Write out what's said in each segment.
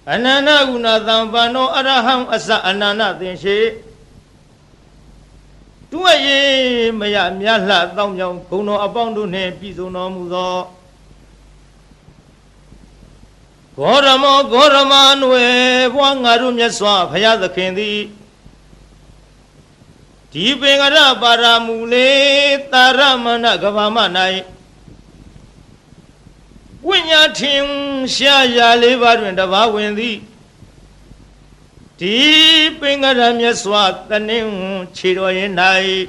Anana guna thampano araham asa anana thinshe Tuaye maya myala thaumyong kuno apong du ne piso no mudo Gorama nwe bwangaru myaswa phaya thakhin thi Di pengara paramule taramana gavama nai Winya ting sha ya le ba twin taba win thi Di pengara myaswa tanin chi ro yin nai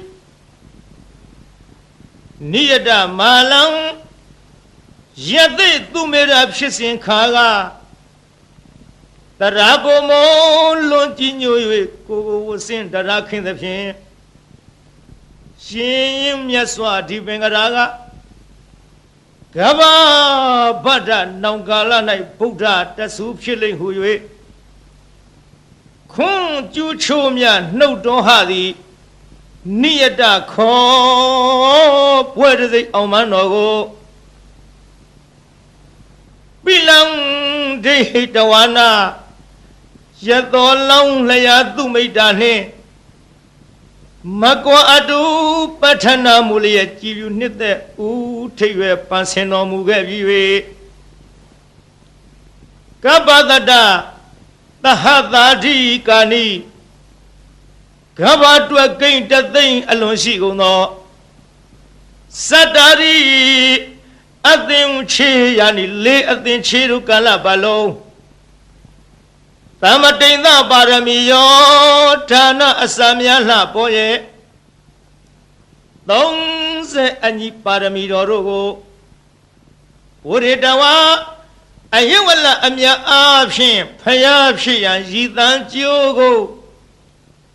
Niyata malang Yate tumera phit sin kha ga Tara ko mo lon ji nyo ywe ko wo sin tara khin the phin Shin myaswa di pengara ga Gaba bada naungala nai Buddha tasu phit lain hu ywe Khun chu chu mya nau ton ha thi Niyata kho pwe de sai aung man no ko Bilang de tawana Yato long laya tu meita ne Makwa adu patana muliya jivu nite u thaywe panseno muge biwe Kabadada tahadadi kani Kabadwa kain tathain alon si kono Satari Atin chi yani le atin chi ru kala balong Tamatinda parami yo Thana asamya la po ye Thong se anyi parami ro ro ko Puritawa Ayawala amya apshin Phaya phit yan yi than jiyo ko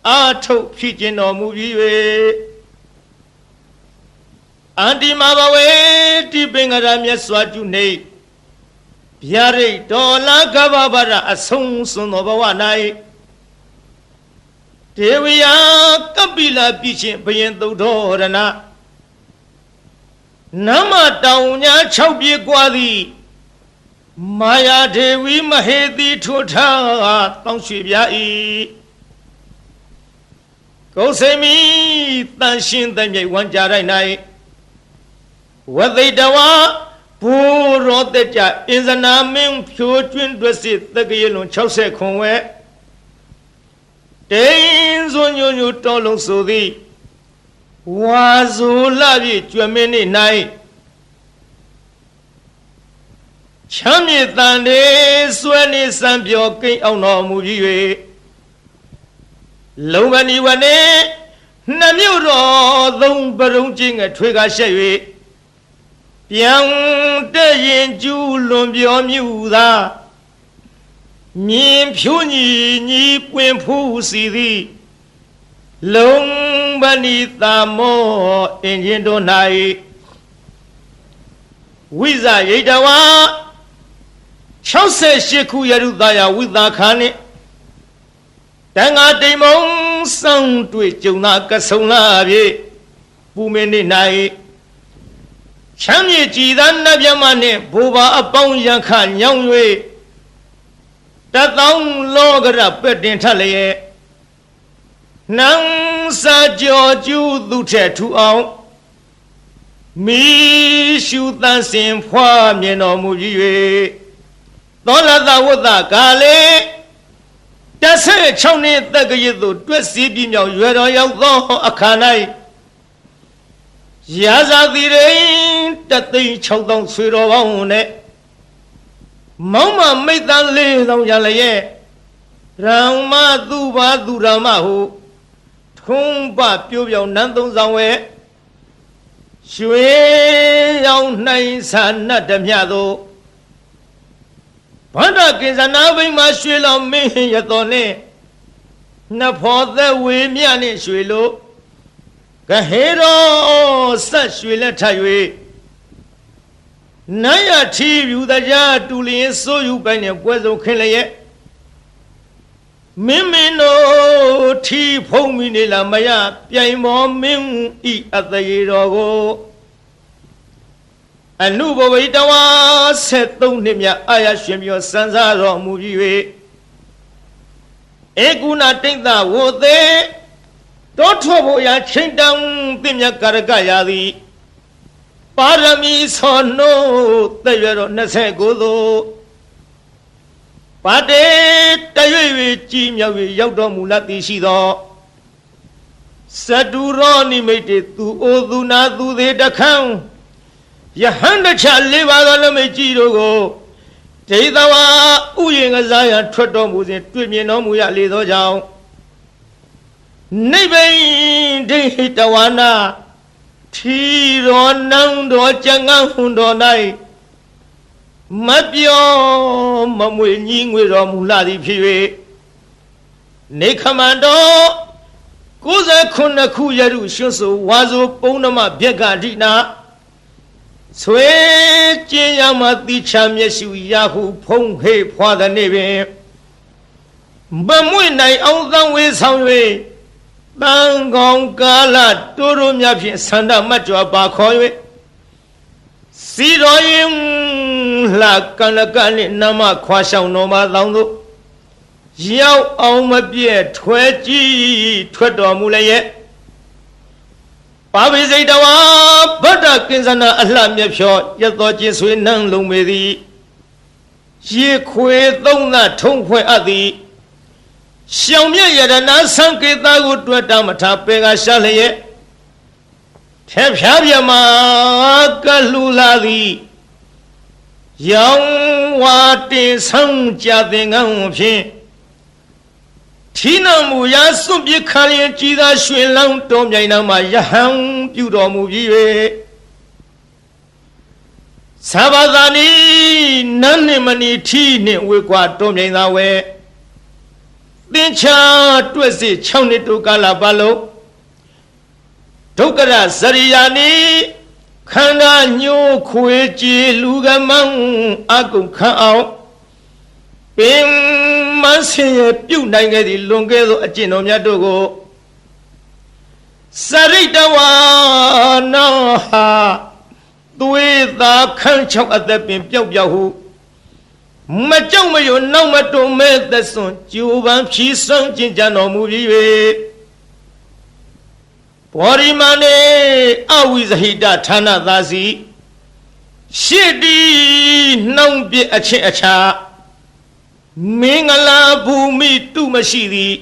Athuk phit chin no mu bi we Andi mabawe di pengara myaswa ju nei Biare dola gababara asung suno bawa nai Dewiya kapila bichin bayin dodorana Nama taunya chaupi kwadi Maya dewi mahedi thotha tong shui byai Kausemi tanshin tamyai wanjarai nai Wadaitawa Puro techa Inzana ming pyo chwin dwesi Tagayilun chawse khonwe Tenzo nyonyo tolong sodi Wazu labi chwamini nai Chami tande Sweni sanpyo king au no mujiwe Longani wane Namyo ro Thong barong jinga Thwega shaywe Piang de yin ju lun bio miu da Min pyu ni puen pu si di Long bani ta mo in yin do nai Wiza yidawa Chause shiku yaru daya witha khani Tanga dimong sang tui chung na ka song la bi Pu me ni nai Chamye jidan nabyamane Boba apong yankha nyong ywe Tatong logara petin thalaye Nang sa jo ju du the tu aung Mi shu tan sin phwa myen taw mu ji ywe Thola tha wutta ka le 16 နှစ်တက္ကရာသို့တွက်စီးပြမြောက်ရွယ်တော်ရောက်သောအခါ၌ရာဇာတိရိတသိန်း6000ဆွေတော်ပေါင်းနဲ့မောင်မမိတ်တန်4000ရလျက်ရံမသူပါသူရမဟုထုံးပပြိုးပြောင်နန်းသုံးဆောင်ဝဲရွှေရောင်နိုင်ဆာနတ်ဓမြသို့ဘာဒကိဇနာဘိမှာရွှေလောင်မင်းရတော်နဲ့နဖောသက်ဝေမြနဲ့ရွှေလို့ကဟေရောဆက်ရွှေလက်ထ၍နိုင်ရထီယူတကြားတူလျင်စိုးယူပိုင်နဲ့ပွဲစုံခင်းလျက်မင်းတို့ထီဖုံးမိနေလားမရပြိုင်မောမင်းဤအသေးတော်ကို အနုဘဝိတဝါ73နှစ်မြတ်အာရရှင်ပြောစံစားတော်မူပြီး၍ဧကုဏတိတ်္တဝေသေးတောထောဖို့ရာချိန်တံသင်မြတ်ကာရကရာသည်ပါရမီဆောနိုးတဲ့ရတော်29သို့ပါတေတရွေ့၍ကြီးမြောက်၍ရောက်တော်မူလသည်ရှိသောစတုရောနိမိတ်တေသူအိုသူနာသူသေးတခန်းယဟန်တချ၄ပါးသောလမိတ်ကြီးတို့ကိုဒိဋ္ဌဝါဥယျာဉ်ကစားရန်ထွက်တော်မူစဉ်တွေ့မြင်တော်မူရလေသောကြောင့်နိဗ္ဗိန်ဒိဋ္ဌဝါနာထီတော်နံတော်ကျန်ငန်းဟွန်တော်၌မပြောမမွေညီငွေတော်မူလာသည်ဖြစ်၍နေခမန္တော်69ခုရရုရွှွဆိုဝါဆိုပုံနမဗျက်ကဒိနာဆွေကျင်းရမတိချမျက်ရှိရဟုဖုံးဟေဖွာသည်နေ့ပင်မမွေနိုင်အောင်သံဝေဆောင်၍တန်ကောင်ကာလတိုးတိုးမြဖြင့်ဆန္ဒမတ်ကြွပါခေါ်၍စီတော်ရင်လှကနကနှင့်နမခွာဆောင်တော်မှာလောင်းသို့ရောက်အောင်မပြည့်ထွဲကြည့်ထွက်တော်မူလည်းရဲ့ပါဝိစိတဝါဗတ္တကင်္စနာအလှမြဖြောရတော်ကျင်ဆွေနှံလုံးပေသည်ရေခွေသုံးသထုံးဖွဲ့အပ်သည်ရှောင်မြရတနာသံကေတာကိုတွေ့တာမထားပေကရှာလျက်ဖျက်ဖျားပြမကလူလာသည်ရောင်ဝါတင်ဆောင်ကြတဲ့ငန်းဖြင့်ထီနမူရာစွန့်ပစ်ခါရင်ကြည်သာရွှင်လောင်းတော်မြိုင်နာမှာယဟန်ပြုတော်မူပြီး၍သဘာသာနီနန်းနှင့်မနီထီနှင့်ဝေကွာတော်မြိုင်သာဝဲသင်္ချာတွက်စစ်6နှစ်တိုကာလပတ်လုံးဒုက္ခရဇရိယာနီခန္ဓာညှိုးခွေကြည်လူကမန်းအကုခန့်အောင်ပင်မဆင်းရပြုတ်နိုင်ခဲ့သည့်လွန်ကဲသောအကျင့်တော်များတို့ကိုစရိတဝါနာဟာသွေးသာခန့်ချောက်အသက်ပင်ပျောက်ပျောက်ဟုမကြောက်မရွံ့နောက်မတုံမဲ့သက်စွန်ကျိုးပန်းဖြီးစွန့်ကျင်ကြတော်မူပြီး၍ဘောရိမနေအဝိဇဟိတဌာနသာစီရှစ်တီနှောင်းပြအချင်းအခြားမင်္ဂလာဘူမိတုမရှိသည်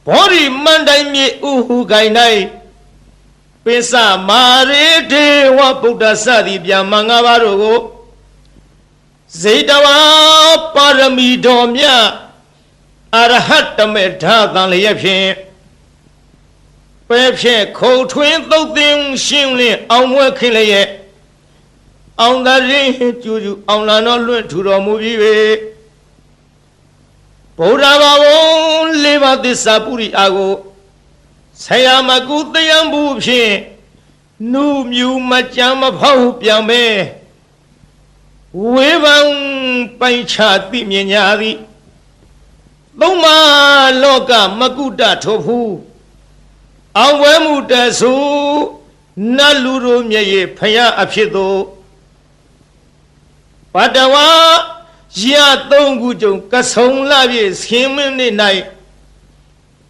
ဘောရိမန္တိုင်မြေဥဟုကိုင်၌ပိစမာရေဒေဝဗုဒ္ဓစသည်ဗျာမင်္ဂပါတို့ကိုဇေတဝါပါရမီတော်မြတ်အရဟတမေဓာတန်လျက်ဖြင့်ပဲဖြင့်ခုံထွင်းသုတ်သင်ရှင်းလင်းအောင်မွဲ့ခင်လျက်အောင်သာရင်ကျူကျူအောင်လာတော်လွင့်ထူတော်မူပြီး၍ဗုဒ္ဓဘာဝလေးပါးသစ္စာပုရိအာကိုဆရာမကုတယံဘူးဖြင့်နုမြူမကြမ်းမဖောက်ပြန်ပဲဝေဘံပိုင်ချသိမြင်ညာသည်သုံးမလောကမကုတထိုဖူးအောင်ဝဲမှုတဆူနတ်လူတို့မြရဲ့ဖယားအဖြစ်သို့ပတဝါရ3ခုကြုံကဆုံလာပြည့်ဆင်းမင်းနေ၌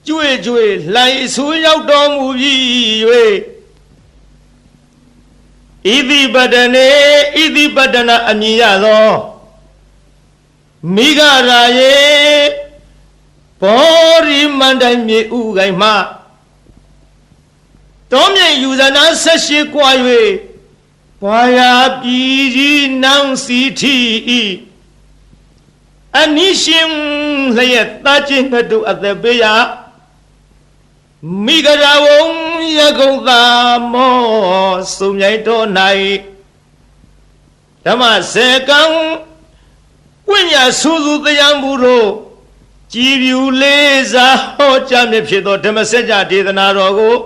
ကျွေကျွေလှိုင်ဆူရောက်တော်မူပြီး၍ဣတိပတနေဣတိပတနာအမည်ရသောမိဂရာယေဘောရိမန္တိုင်မြေဥကိုင်မှတောမြိတ်ယူဇနာ18ကွာ၍ဘာယာပြည်ကြီးနန်းစီထီဤအနိရှင်လျက်တာချင်းငှတုအသက်ပေးရမိဂရာဝုံရကုံသာမောစုံမြိုင်တော်၌ဓမ္မစေကံဝိညာဆူဆူတရားမှုတို့ကြည်ပြူလေးစားဟောကြားမြဖြစ်သောဓမ္မစကြာဒေသနာတော်ကို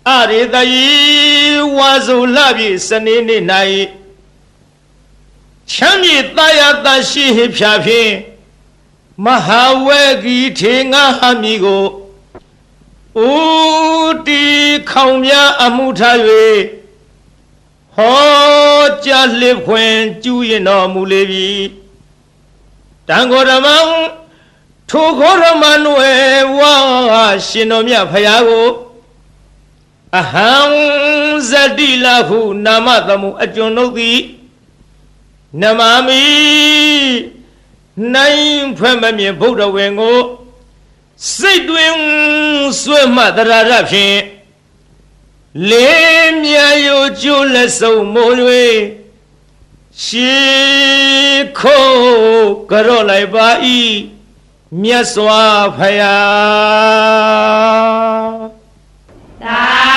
အရေတယီဝါဆိုလပြည့်စနေနေ့၌ချမ်းမြေတာယာတရှိဟိဖြာဖြင့်မဟာဝေဂီထေငါဟမီကိုဥတီခေါင်များအမှုထား၍ ဟ ဟောကြားလစ်ခွင်ကျူးရင်တော်မူလေပြီတန်ခေါ်ဓမ္မထိုခေါ်ဓမ္မနွယ်ဝါရှင်တော်မြတ်ဖရာကိုအဟံဇတိလဟုနာမသမှုအကျွန်ုပ်သည်နမမိနိုင်ဖွဲ့မမြင်ဗုဒ္ဓဝေကိုစိတ်တွင်ဆွဲမှတရရဖြင့်လေးမြယိုကျိုးလက်စုံမိုး၍ရှေခိုးကြော့လိုက်ပါ၏မြတ်စွာဘုရားသာ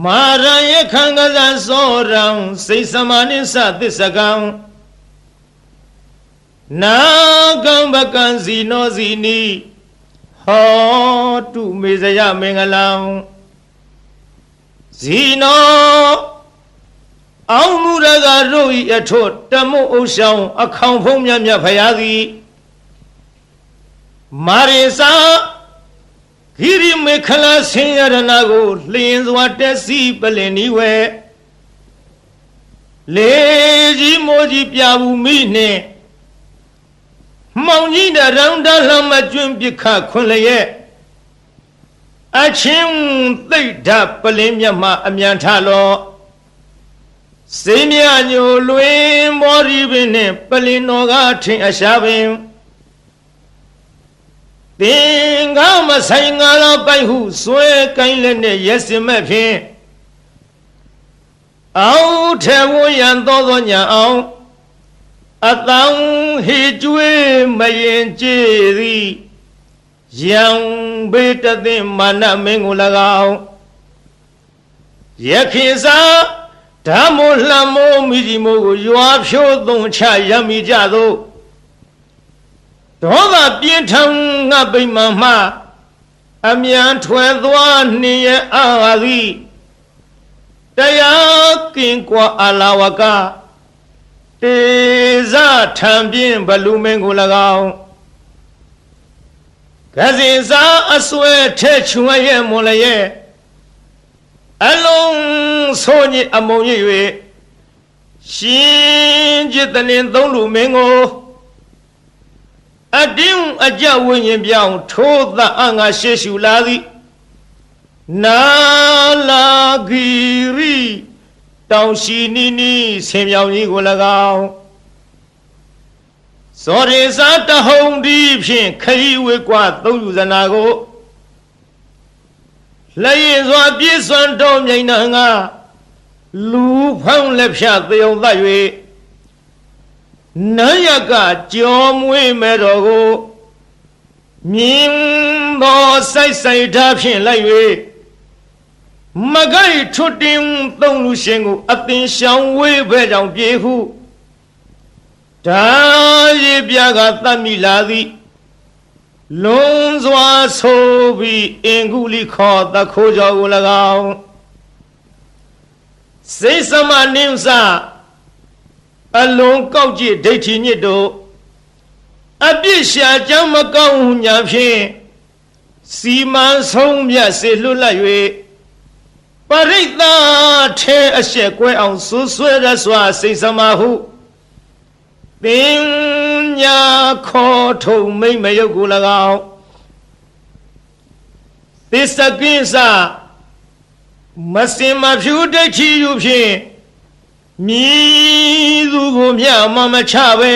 မာရယခံကစားစောရံစိတ်စမနိသသစ္စကံနာကံပကံစီနောစီနီဟောတုမေဇယမင်္ဂလံဇီနောအောင်မူရကတို့ဤအထွတ်တမုတ်အုပ်ဆောင်အခေါင်ဖုံးမြတ်မြတ်ဖရာသည်မာရိစာဂိရိမေခလာဆင်းရဏကိုလျင်စွာတက်စီပလင်နီဝဲလေကြီးမိုးကြီးပြဘူးမိနှင့်မောင်ကြီးတရောင်တလှမကျွန်းပြခခွန်လျက်အချင်းသိဒ္ဓပလင်မြတ်မှအမြန်ထလောစေမြညိုလွင်မောရီပင်နှင့်ပလင်တော်ကထင်အရှားပင်သင်္ကာမဆိုင်ငါတော်ပိုက်ဟုဆွဲကိုင်းလက်နဲ့ရက်စင်မဲ့ဖြင့်အောက်ထဲဝရန်သောညာအောင်အတောင်ဟေကျွေးမရင်ကြည်သည်ယံဘေတသိမာနမင်းကို၎င်းယခင်စာဓမ္မိုလမ်းမိုးမိကြီးမိုးကိုရွာဖြိုးသွန်ချရမိကြသောဒေါသပြင်းထန်ငါပိမှန်မှအမြန်ထွယ်သွားနှင်ရအာသည်တရားကင်ကွာအလာဝကတေဇထံပြင်းဘလူမင်းကို၎င်းကစင်စာအစွဲထဲချွတ်ရဲ့မွန်လည်းရဲ့အလုံးဆိုးညစ်အမုံရ၍ရှင်จิตတလင်သုံးလူမင်းကိုအတင်းအကြဝိညာဉ်ပြောင်းထိုးသအငါရှေရှုလာသည်နာလာဂီရီတောင်ရှိနီနီဆင်ပြောင်ကြီးကို၎င်းစောရေစာတဟုံဒီဖြင့်ခရီးဝေကွာသုံးယူဇနာကိုလက်ရည်စွာပြည့်စွန်တော်မြိန်နာငါလူဖောင်းလက်ဖြတ်သေုံသတ်၍နန်းရကကြောမွေးမဲ့တော်ကိုမြင်းသောစိုက်စိုက်ထားဖြင့်လိုက်၍မကိုက်ထွတ်တင်သုံးလူရှင်ကိုအသင်ရှောင်ဝေးဘဲကြောင့်ပြေဟုဒါရည်ပြကသတ်မိလာသည်လုံးစွာဆိုပြီးအင်္ဂုလိခောတခိုးကြောကို၎င်းစိတ်စမနိစ္စအလုံးကောက်ကြည့်ဒိဋ္ဌိညစ်တို့အပြစ်ရှာကြောင်းမကောင်းညာဖြင့်စီမံဆုံးမြတ်စေလွတ်လပ်၍ပရိသတ်ထဲအရှက်ကွဲအောင်ဆူဆွဲရစွာစိတ်စမဟုပညာခေါ်ထုံမိမ့်မယုတ်ကို၎င်းသစ္စကိစ္စမစင်မဖြူဒိဋ္ဌိယူဖြင့်မြည်သူကိုမြမမချပဲ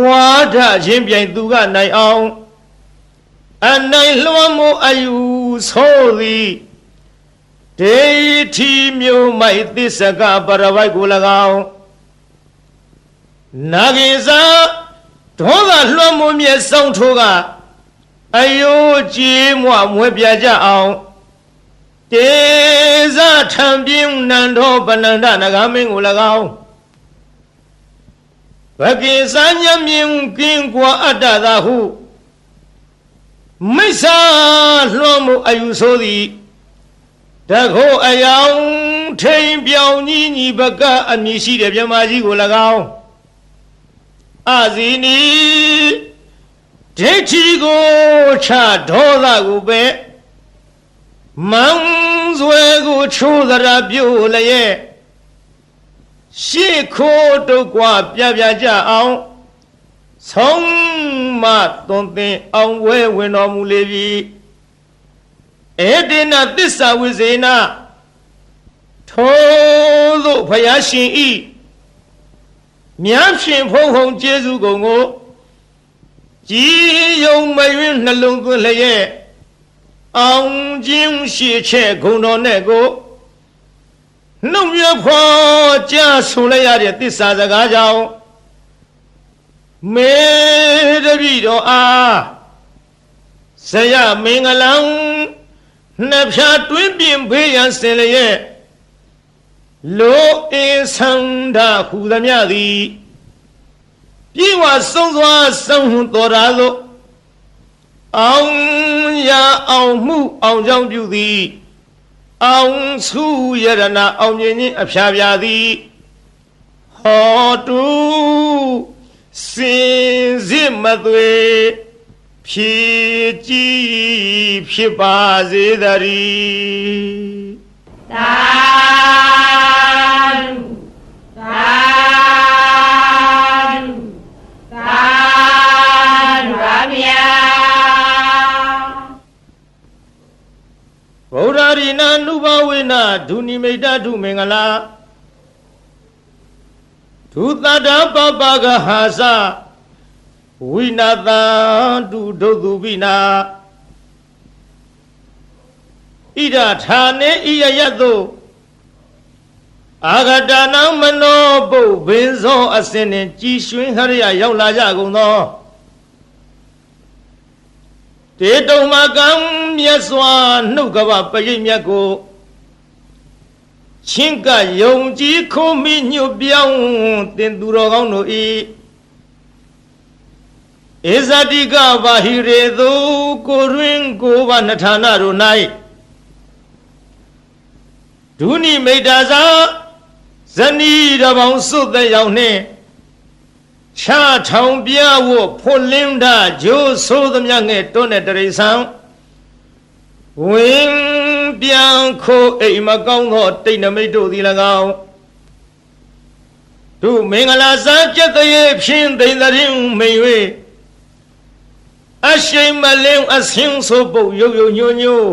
ဝါဒချင်းပြိုင်သူကနိုင်အောင်အနိုင်လွှမ်းမိုးအယူဆိုသည်ဒေထီမျိုးမိုက်သစ္စကပရဝိုက်ကို၎င်းနာဂိစာဒေါသလွှမ်းမိုးမြဲဆောင်ထိုးကအယိုးကြီးမွမွေပြကြအောင်တေဇထံပြင်းနန္ဒောပနန္ဒနဂမင်းကို၎င်းဘကိစာညမြင်ကင်းကွာအတ္တသာဟုမိစ္ဆာလွှမ်းမိုးအယူဆိုသည်တခိုးအယောင်ထိန်ပြောင်ကြီးညီပကအမည်ရှိတဲ့မြမကြီးကို၎င်း အာဇီနီဒိဋ္ဌိကိုချဒေါသကိုပဲမန်းဆွဲကိုချိုးသရာပြုတ်လျက်ရှေ့ခိုးတုတ်กว่าပြကြအောင်ဆုံးမသွန်သင်အောင်ဝဲဝင်တော်မူလေပြီဧတေနသစ္စာဝိဇေနထိုသို့ဘုရားရှင်ဤမြတ်ရှင်ဖုံဖုံကျေးဇူးကုန်ကိုကြည်ယုံမယွင်းနှလုံးသွင်းလျက်အောင်ခြင်းရှိချက်ဂုဏ်တော်နဲ့ကိုနှုတ်မြဖွာကြားဆိုလိုက်ရတဲ့သစ္စာစကားကြောင့်မေတ္တိတော်အားဇယမင်္ဂလံနှစ်ဖြာတွင်းပြင်ဖေးရန်စင်လျက်လောအင်းဆန္ဒဟူသမျှသည်ပြေဝဆုံးစွာဆုံးဟွန်တော်ရာသို့အောင်ရအောင်မှုအောင်ကြောင့်ပြုသည်အောင်စုယရနာအောင်မြင်ခြင်းအဖျားပြသည်ဟောတုစင်စစ်မသွေဖြည့်ကြည်ဖြစ်ပါစေတည်းသာဓုသာဓုသာဓုပါဗျာဗုဒ္ဓရိနာနုဘဝေနဒုနိမိတ်ဒုမင်္ဂလာဒုသတ္တပပကဟာစဝိနာတံတုဒုသုပိနာဣဒဌာနေဣယယတုအာဂတနာမနောပုဗ္ဗင်းသောအစဉ်နှင့်ကြည်ရွှင်ဟရိယရောက်လာကြကုန်သောတေတုံမကံမြတ်စွာနှုတ်ကပပရိမြတ်ကိုချင်းကယုံကြည်ခုံမိညွတ်ပြောင်းတင်သူတော်ကောင်းတို့ဤဧဇတိကဘာဟိရေသူကိုတွင်ကိုဘာနဌာနတို့၌ဒုနိမိတ်တာသာဇနီးတပေါင်းစွတ်တဲ့ရောက်နှင့်ချထောင်ပြဝဖွလင်းတာဂျိုးဆိုးသမျှငဲ့တွန်းတဲ့တရိษံဝင်ပြန်ခိုးအိမ်မကောင်းသောတိတ်နမိတ်တို့သည်၎င်းတို့မင်္ဂလာစားကျက်တရေဖြင့်သိမ့်တဲ့မိန်၍အရှိန်မလင်းအဆင်းဆိုပုတ်ရုပ်ရုပ်ညွညို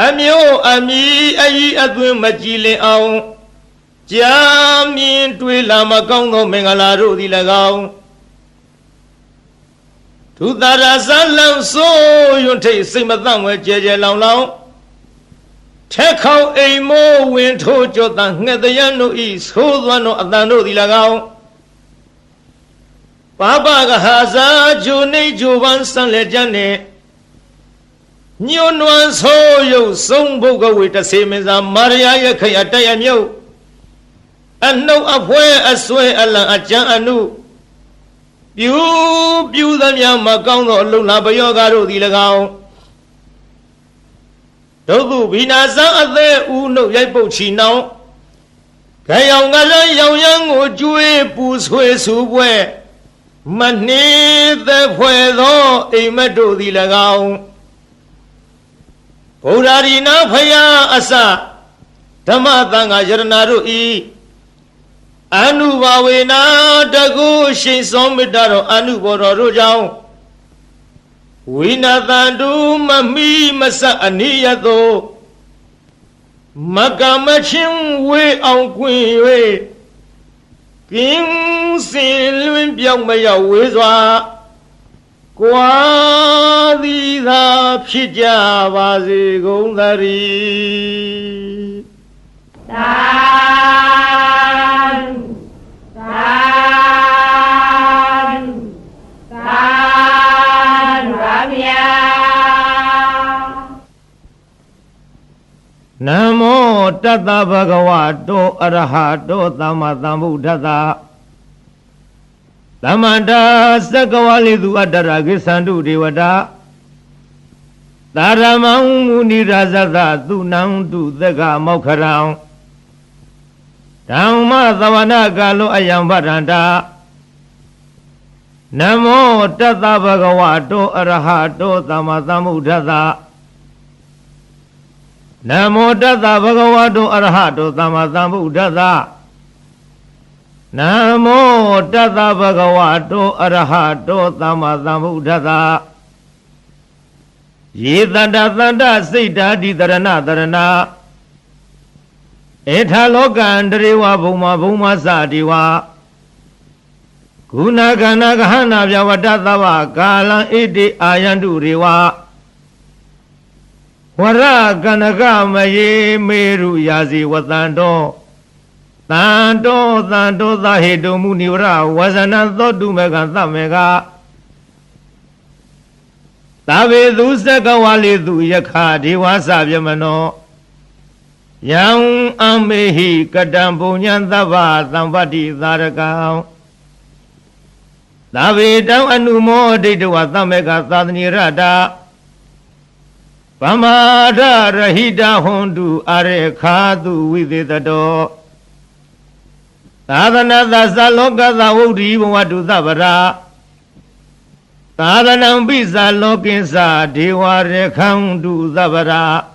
အမျိုးအမီအဤအသွင်းမကြည်လင်အောင်ကြာမြင်တွေ့လာမကောင်းသောမင်္ဂလာတို့သည်၎င်းဒုသရဇလံဆိုရွန်ထိတ်စိတ်မသန့်ဝဲကြဲကြဲလောင်လောင်ထက်ခေါင်အိမ်မိုးဝင်ထိုးကြောတန်ငှက်တရံတို့ဤသိုးသွမ်းသောအတန်တို့သည်၎င်းပါပကဟာဇာဂျိုနေဂျိုပန်းစံလက်ကျန်နှင့်ညွန်းနွမ်းဆိုးရုပ်ဆုံးဘုတ်ကဝေတဆေမင်းစာမာရယာရခိအတရမြုပ်အနှုတ်အဖွဲအဆွဲအလံအကြံအနုပြူသမျှမကောင်းသောအလုံးလာပယောဂတို့သည်၎င်းဒုက္ခဘိနာဇံအသေးဦးနှုတ်ရိုက်ပုတ်ချီနှောင်းခရောင်ကလည်းရောင်ရမ်းကိုကျွေးပူဆွေးဆူပွဲမနှင်းသက်ဖွယ်သောအိမ်မက်တို့သည်၎င်းဗုဒ္ဓရိနာဖယားအစဓမ္မသံဃာယရဏတို့ဤအနုဘာဝေနာတကုရှိန်စောမေတ္တာတော်အနုဘောတော်တို့ကြောင့်ဝိနာတံတုမမိမဆအနိယသောမကမချင်းဝေအောင်ကွင်၍ကင်းစင်လွင်ပြောင်းမရောက်ဝေးစွာကွာသည်သာဖြစ်ကြပါစေကုန်သတည်းသာဓုသာဓုသာဓုပါဗျာနမောတတ္တဗဂဝတောအရဟတောသမ္မာသမ္ဗုဒ္ဓတ္တသမန္တာသက္ကဝလိသူအတ္တရကိသန္တုဒေဝတာသာရမံမုနိရာဇသသူနံတုသက္ကမောက္ခရံဓမ္မသဝနာကာလောအယံဗဒန္တာ Namo Tata Bhagavato Arahato Sama Sambuddhassa Namo Tata Bhagavato Arahato Sama Sambuddhassa Namo Tata Bhagavato Arahato Sama Sambuddhassa Ye Tanda Tanda Siddha Ditarana Tarana Etha Lokandriwa Bhuma Bhuma Sadiwa Guna Gana Gahana Vyavatatava Kalan Iti Ayandu Riwa Wara Ganaga Maye Meru Yazi Watando Tanto Tanto Zahidu Munivra Wazana Thodu Mega Tamega Tabe Dusaka Walidu Yakha Diwasa Vyamano Yang Amehi Kadampunyan Tava Tampati Tarakam Tabe Dam Anumo Deduwa Tamega Tadni Rada Pamada Rahida Hondu Are Khadu Viditado Tadana Dasa Loka Zavudi Wadu Zavara Tadanam Bisa Lokinsa Dewa Rekhandu Zavara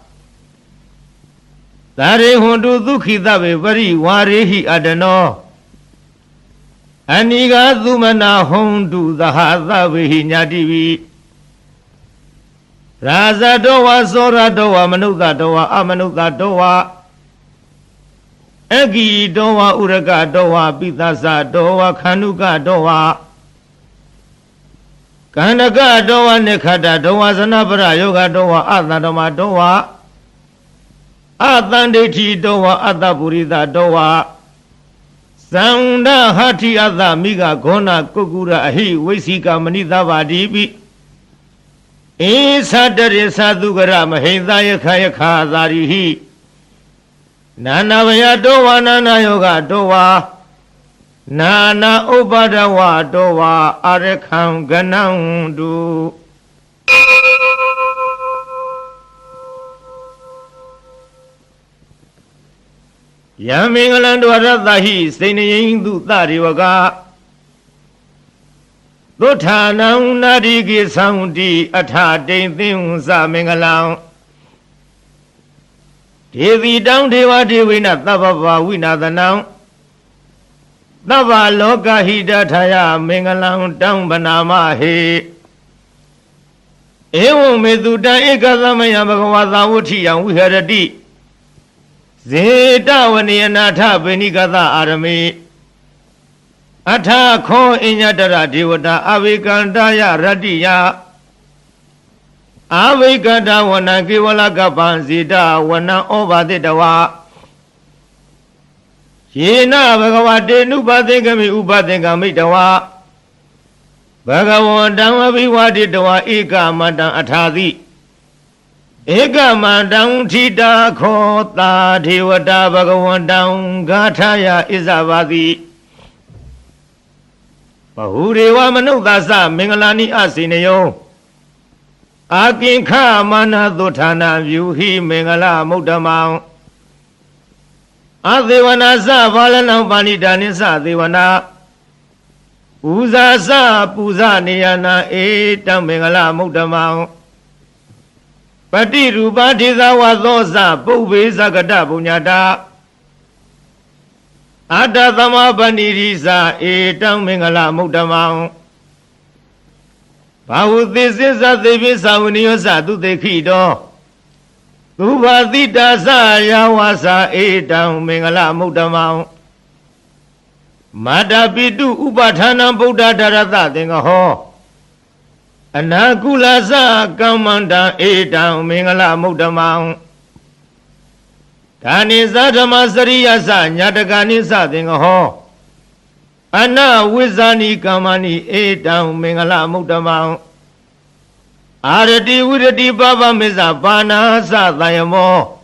Tare Hondu Dukhi Tabe Vari Warihi Adano Aniga Zumana Hondu Zahaza Vihi Nyadivi Raza Dowa Sora Dowa Manuka Dowa Amanuka Dowa Egi Dowa Uraga Dowa Pitasa Dowa Kanuka Dowa Kanaka Dowa Nekada Dowa Zanabara Yoga Dowa Atadoma Dowa Atandeti Dowa Atapurita Dowa Sanda Hati Atha Miga Gona Kukura Ahi Vesika Manita Vadibi Sadare Sadugara Mahenda Yakha Zarihi Nana Vaya Dowa Nana Yoga Dowa Nana Ubadawa Dowa Arekham Ganandu Yamingalandu Aradahi Sainayandu Tariwaga Duthanam Nadigi Soundi Atha Deithim Samingalam Devi Down Deva Devina Tabava Winadanam Tava Loka Hidataya Mingalam Down Banama He Evo Meduda Ekazamaya Bhagavata Vutiyam Viharati Zeta Vaniyanatha Benikata Arami Atha Kho Inyatara Devata Avikandaya Radiya Avikanda Wana Kivala Kapan Zita Wana Obaditawa Yena Bhagavate Nupathikami Upathikami Dawa Bhagavandam Abhiwaditawa Eka Mandam Athadi Eka Mandam Thita Khota Devata Bhagavandam Gathaya Isavadi Bahureva Manudasa Mingalani Asinayo Akinka Mana Dutana Vyuhi Mingala Mudamang Adevana Sa Valana Vanidanisa Devana Uza Sa Puza Niyana Etam Mingala Mudamang Pati Rupati Zawazosa Pube Sagata Punyata Ada Tama Panirisa Etam Mingala Mudamang Bahudisisa Devisa Uniosa Tutekido Tuvadita Sa Yawasa Etam Mingala Mudamang Madapitu Upathana Buddha Darata Dengaho Anakula Sa Kamanda Etam Mingala Mudamang Kani Sadama Sariya Sa Nyatagani Sa Dengaho Ana Wizani Kamani Etam Mingala Mudamang Arati Virati Baba Misa Bana Sa Dayamo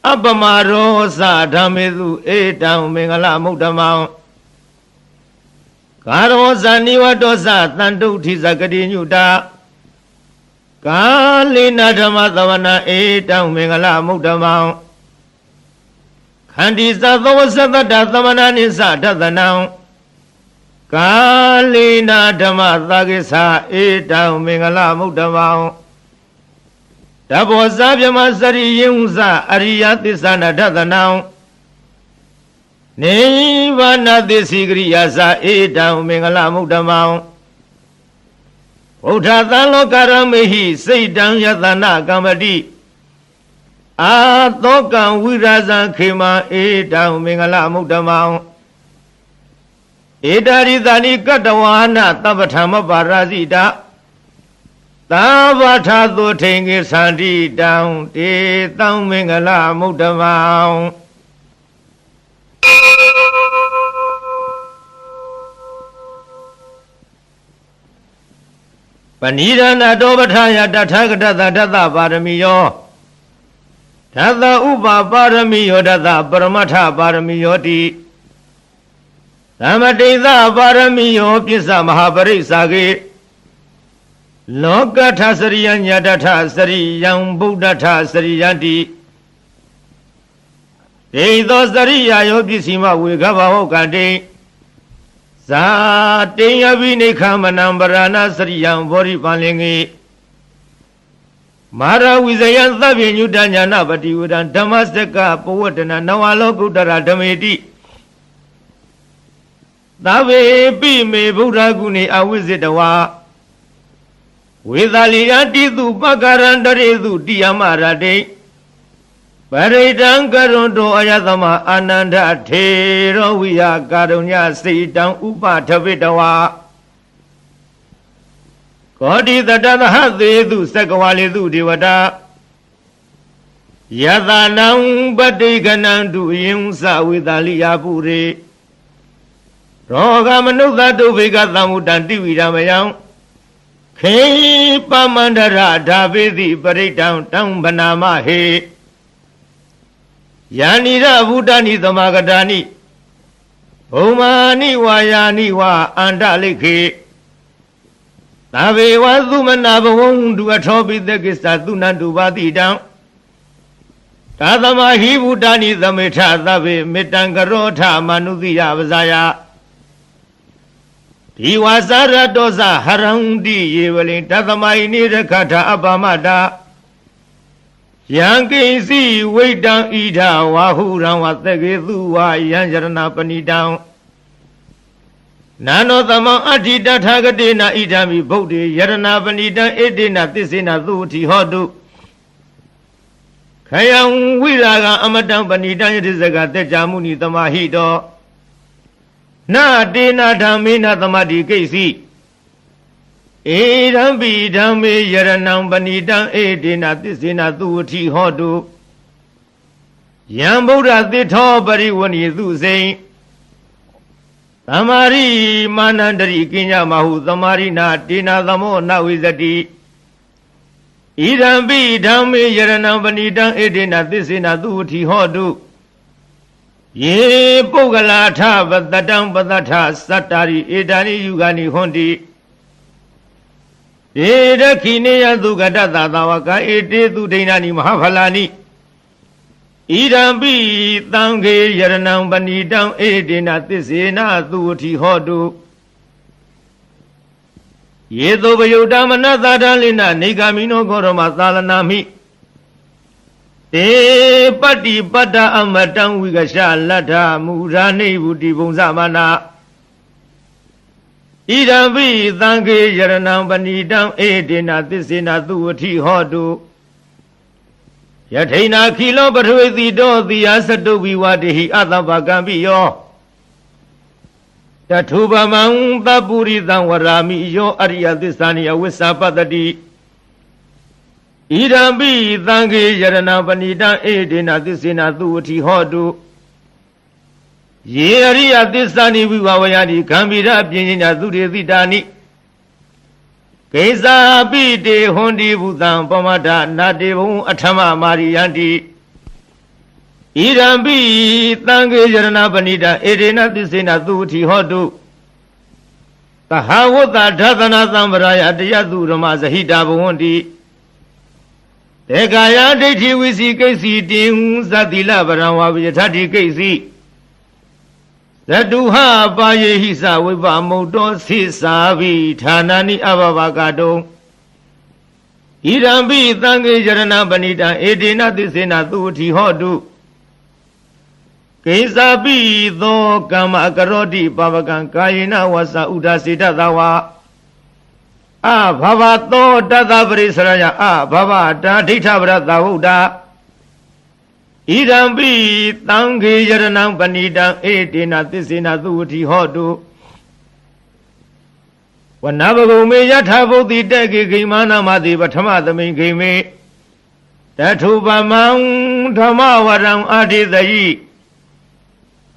Abamaro Sa Dhamidu Etam Mingala Mudamang Karo Sa Nivato Sa Tantu Thisakati Nyuta Kalina Dhammatavana Etam Mingala Mudamang Khandi Sa Thawasatata Thamana Nisa Dathanam ကာလိနာဓမ္မသာကိသဧတံမင်္ဂလမုဒ္ဓမောတဘောဇာပြမစရိယင်ဥဇအရိယသစ္ဆနာဒသနံနိဗ္ဗာနသစ္စိကရိယာစာဧတံမင်္ဂလမုဒ္ဓမောဗုဒ္ဓသံလောကရမေဟိစိတ်တံယတနာကမ္မတိအာသောကံဝိရာဇံခေမဧတံမင်္ဂလမုဒ္ဓမောဧတာရိသနိကတ္တဝါနသဗ္ဗထမပါရာဇိတာသာဝထာသုထိန်ကေသန္တိတံတေတံမင်္ဂလမုဒ္ဓမောပဏိဒနာတောပဋ္ဌာယတထာဂတသဒသပါရမီယောဒသဥပပါရမီယောဒသပရမတ္ထပါရမီယောတိသမတိသပါရမီယောပစ္စမဟာပရိစ္ဆာကေလောကထစရိယညတထစရိယံဗုဒ္ဓထစရိယတိဒေသောစရိယာယောပစ္စည်းမဝေကဘဟောကတိဇာတေယပိနိခမနံပရဏစရိယံဘောရိပန်လင်္ကေမာရဝိဇယံသဗ္ဗညုတညာနာပတိဝဒံဓမ္မစကပဝတ္တနာနဝလောကုတ္တရဓမေတိသဗ္ဗေပိမေဗုဒ္ဓဂုဏေအဝိဇ္ဇတဝါဝေသလိယတိတုပက္ကရန္တရေတုတိယမရတိပရိတံကရွန်တောအယသမအာနန္ဒထေရောဝိယကာရုညစေတံဥပထဝိတဝါကောတိတတသဟသေတုသက္ကဝါလေတုဒေဝတာယသနံပတိကနံတုယင်္စဝေသလိယပုရေရောဂမနုဿတုဘေကသံမုတံတိဝိရမယံခေပမန္တရဓာပေတိပရိတံတံဗနာမဟေယာနိရဗုဒ္ဓနိသမဂတာနိဘုံမာနိဝါယာနိဝါအန္တလိခေသဗ္ဗေဝသုမနာဘဝံတုအထောပိသကိစ္စသုနန္တုပါတိတံသာသမဟိဗုဒ္ဓနိသမေထသဗ္ဗေမေတ္တံကရောထမနုတိယပဇာယဒီဝါစာရတောဇဟရံတိယေဝလိတသမဟိနိရခထအပမတာယံကိစီဝိတံဣဒဝါဟုရံဝသကေသူဝါယံယရဏပဏိတံနာနောသမံအဋ္ဌိတထာဂတိနာဣဒံမိဗုဒ္ဓေယရဏပဏိတံဣတိနသစ္စေနသုတိဟောတုခယံဝိရာဂအမတံပဏိတံယတိဇဂတေကြမုနိသမဟိတောနာတေနာဓမ္မေနသမတိကိစီဧရံပိဓမ္မေယရဏံပဏိတံဧတေနသစ္စေနသုဝတိဟောတုယံဗုဒ္ဓသစ္ထောပရိဝဏိသုစိံသမာရိမာနန္တရိကိညမဟုသမာရိနာတေနာသမောနဝိဇတိဣရံပိဓမ္မေယရဏံပဏိတံဧတေနသစ္စေနသုဝတိဟောတုယေပုဂ္ဂလာထပတတံပတထသတ္တာရိဧတာနိယုဂာနိဟွန်တိဧရခိနေယသုကတသသာဝကဧတေသူဒိဏာနိမဟာဖလာနိဣရံပိသံဃေယရဏံပဏိတံဧတေနသစ္စေနသုဝတိဟောတုယေသောပယုတ်တမနသဒလိနနေဂာမိနောဂောရမသာလနာမိတေပတ္တိပတ္တအမတံဝိကရှလတ္ထမူရာနိဗ္ဗုတိဘုံသမနာဣဒံပိသံဃေယရဏံပဏိတံဧတေနသစ္စေနသုဝတိဟောတုယထိနာခိလောပထဝေတိတောတိယသတုဝိဝတေဟိအသဗ္ဗကံပိယောတထုပမံသပုရိသံဝရာမိယောအရိယသစ္စာနိအဝိစ္ဆပတ္တိဣဒံပိသံဃေယရဏံပဏိတံဧတေနသစ္စေနသုဝတိဟောတုယေအရိယသစ္စာနိဝိဝဝယတိဂံဗီရပြင်းညာသုတေတိတာနိကိစ္စာပိတေဟွန်တိဘုသံပမဒနာတေဘုံအထမမာရိယံတိဣရံပိသံဃေယရဏပဏိတဧတေနသစ္စေနသုဝတိဟောတုသဟဝတ္တဓသနာသံဗရာယတယတုရမဇဟိတာဘဝန္တိတေကာယဒိဋ္ဌိဝိစီကိစီတင်ဇတိလဗရံဝါဝိယထတိကိစီ Zatuha paye hisa wipa muto sisa vi thanani ababa kadong Irambi tangi jarana banita edina tisena tuti hodu Kesabi do kama karoti pavakan kayina wasa udasita dawa Bhava to tata parisaraya bhava tadhita vrata uda Irambi tangi jaranam panidam edina tisina tuti hodu Vanavagume yathabodhi teki gimana mati pathamadami gime Tathubamam dhamavaram adhidayi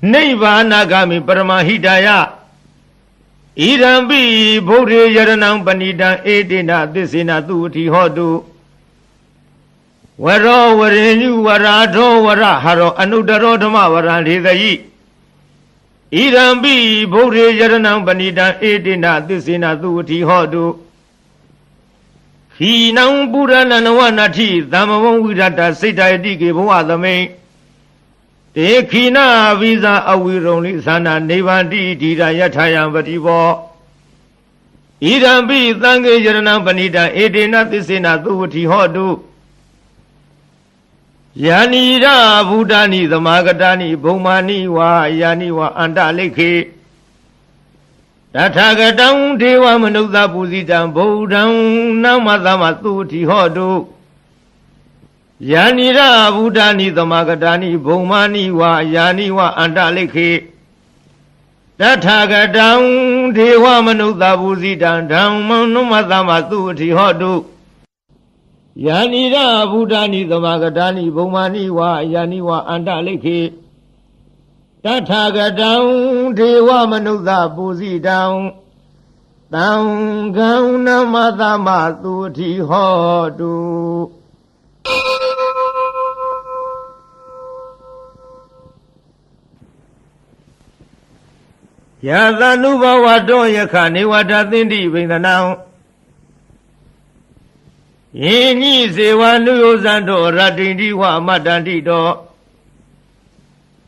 Nivana-gami paramahidaya Irambi bodhi jaranam panidam edina tisina tuti hodu Varo varenyu varado varaharo anudaro dhamma varandhidayi Irambi bodhi jaranam panidam edina tisina tuti hodu Hinam purana navanati dhammavam virata siddhayati ke bhavadame Tekhina visa avironi sana nevanti dhira yathayam vativo Irambi tange jaranam panidam edina tisina tuti hodu Yanira Buddhani Dhamagatani Bhumani wa Yani wa Andalekhe Tathagatam Deva Manukta Pusitam Buddham Namadama Tuti Hodu Yanira Buddhani Dhamagatani Bhumani wa Yani wa Andalekhe Tathagatam Deva Manukta Pusitam Dhammam Namadama Tuti Hodu Yanira Buddhani Dhamagatani Bhumani wa Yani wa Andalekhe Tathagatam Deva Manukta Pusitam Dhammam Namadama Tuti Hodu Yadhanubhavato yakha nivata thindi vindanam Yini seva nuyosando ratindi wa matanti do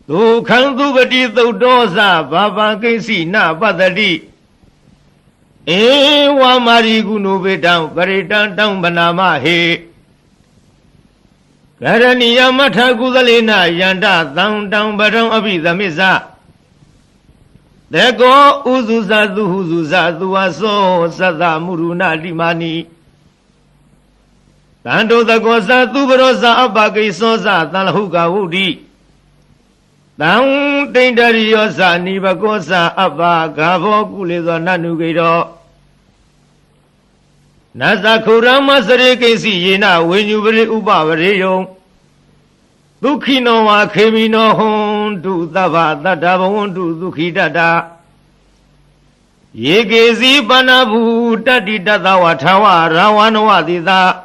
Dukham dupati thudosa bhava kinsi na padati Ewa marigunu vedam paritam tam banama he Karaniya matha kudalena yanda tam tam param abhidhamisa Deko uzuza duhuzuza duvaso sada muruna limani Tando the goza tuberosa abaki sosa talhuka wudi Tang tindariosa nibagosa abba gavo kulezo nanugido Nasa kurama sarikesi yena wenyubri ubavareyong Dukhino wa khemino hondu tava tatavondu dukhidata Yegezi panabu tati tatawa thawa rawanwa dita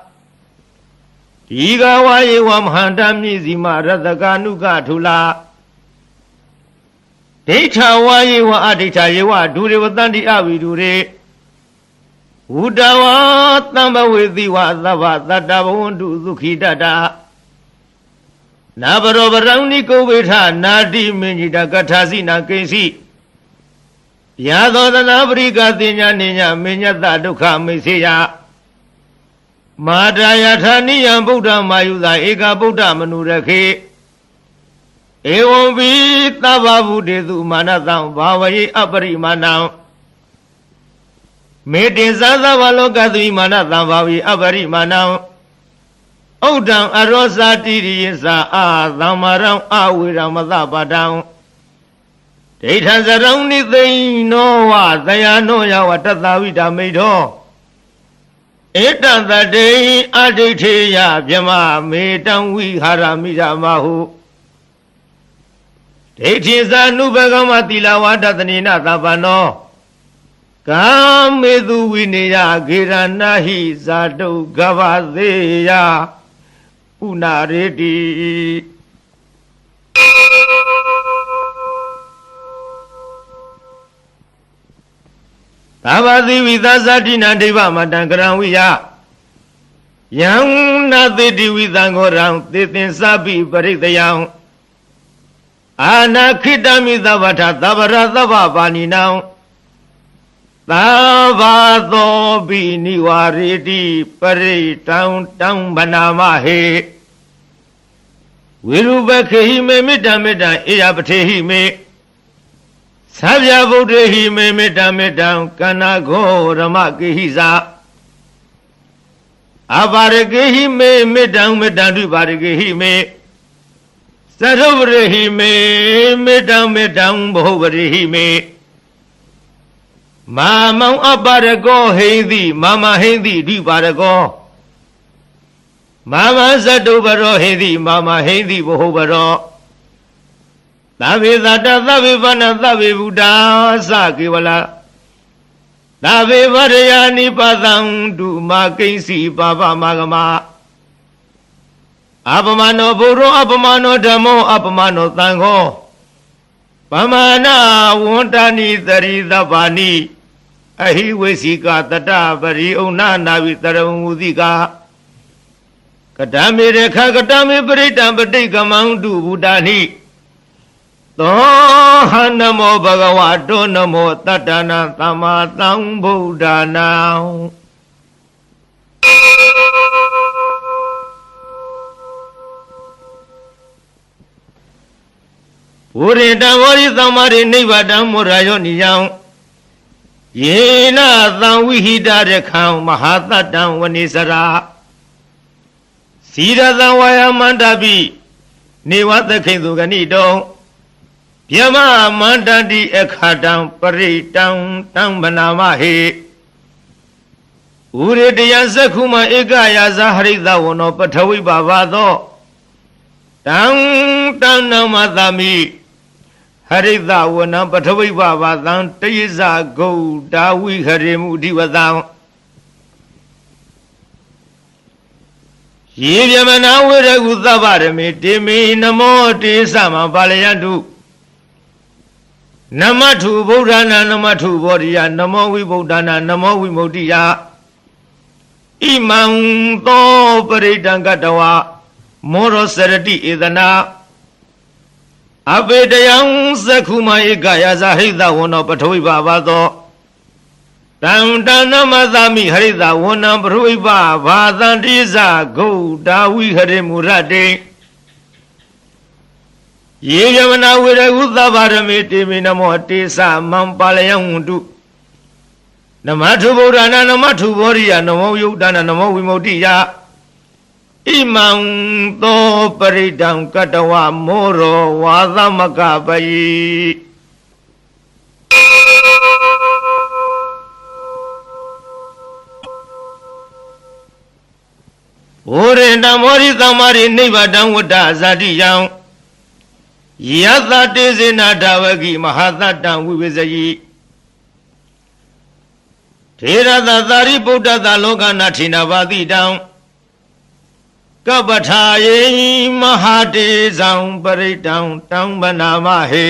Igawaye wa mhandami zima radhakanuka thula Deitha waye wa aditha yewa dure vatanti avidure Udawa tambavethi wa thava tatavondu dukhidata Nabaro varangni kovetha nadi menjita kathasina kensi Yadodana vrika tinya ninya menyata dukha meseya Madhaya thaniya Buddha mayuda eka Buddha manurakhe Evam vi tava buddhetu manatam bhavaye aparimanam Metin sadhava lokatvi manatam bhavaye aparimanam Audam arosa tiriyasa adhamaram aviram madhapadam Deitha saram nithaino va dayano yawa tathavita medho Etan tadei adhitheya vyama metam viharamira mahu Deithi nubhagama tilawa tathanina tapano Kamedu vineya giranahi zato gavadeya Unareti Tavadi vidhasatina deva matankaram viya Yang naditi vidhangoram titin sabi paritayam အာနာခိတမိသဗ္ဗထသဗ္ဗရသဗ္ဗပါဏိနံသဗ္ဗသောပိနိဝရေတိပရိတံတံဗနာမဟေဝိရုပခေဟိမေမေတ္တမေတ္တအေယပထေဟိမေသဗ္ဗဗုဒ္ဓဟိမေမေတ္တမေတ္တကန္နာဂောရမကေဟိဇာအပါရကေဟိမေမေတ္တမေတ္တတုပါရကေဟိမေသရုပရိဟိမေမေတ္တမေတ္တဘဟုပရိဟိမေမာမောင်အပါရကောဟိန္တိမာမဟိန္တိဒီပါရကောမာမဇတုပရောဟိန္တိမာမဟိန္တိဘဟုပရောသဗ္ဗေသတ္တသဗ္ဗေဘာနာသဗ္ဗေဗုဒ္ဓသကေဝလာသဗ္ဗေဝရယာနိပသံတုမာကိဉ္စီပါပမဂမအပမနောဘုရောအပမနောဓမ္မောအပမနောသံဃောပမာဏဝန္တနိသရိသဗ္ဗာနိအဟိဝေစီကတတပရိဩနာနာဝိတရဝုတိကာကတမေရခကတမေပရိတံပဋိကမံတုဘုဒ္ဓနိသောဟနမောဘဂဝတောနမောတတ္တနာသမ္မာသမ္ဗုဒ္ဓနာဝရိတံဝရိသမ္မာရိနိဗ္ဗာတံမောရယောနိယံယေနသံဝိဟိတရခံမဟာတတ္တံဝနိစရာစီရသံဝါယမန္တပိနေဝသခိသုဂဏိတောယမမန္တတိအခါတံပရိတံတံဗနာမဟေဥရတယသက္ခုမဧကယာဇဟရိတဝနောပထဝိပါဘာသောတံတံနမသမိဟရိတဝနံပထဝိပါဘာသံတယိဇဂௌဒါဝိဟရိမုဓိဝသံယေဗျမနာဝေရကုသဗ္ဗရမေတေမေနမောတေသမံပါလယတုနမထုဗုဒ္ဓနာနမထုဘောဓိယနမောဝိဗုဒ္ဓနာနမောဝိမု ക്തി ယဣမံသောပရိတံကတဝမောရစရတိဧတနာအပေတယံသက္ခုမဧကယာဇဟိတဝနောပထဝိပါဘာသောတံတနမသမိဟရိတဝနံပထဝိပါဘာသံတိဇဂௌဒါဝိဟရိမူရတေယေယမနာဝေရဟုသဗ္ဗရမေတေမေနမောတေသမံပါလယံဝန္တုနမထုဗုဒ္ဓနာနမထုဘောရိယနမောယုဒ္ဓနာနမောဝိမု ക്തി ယဣမံသောပရိတံကတဝမောရောဝါသမကပယိဩရေတံမောရိသမ္မာရိနိဗ္ဗာတံဝတ္တဇာတိယံယသတေဇေနာဓဝကိမဟာတတံဝိဝေဇယိထေရသသာရိပုတ္တသလောကနာထိနာပါတိတံကပ္ပထာယေမဟာတေဇံပရိတံတံဗနာမဟေ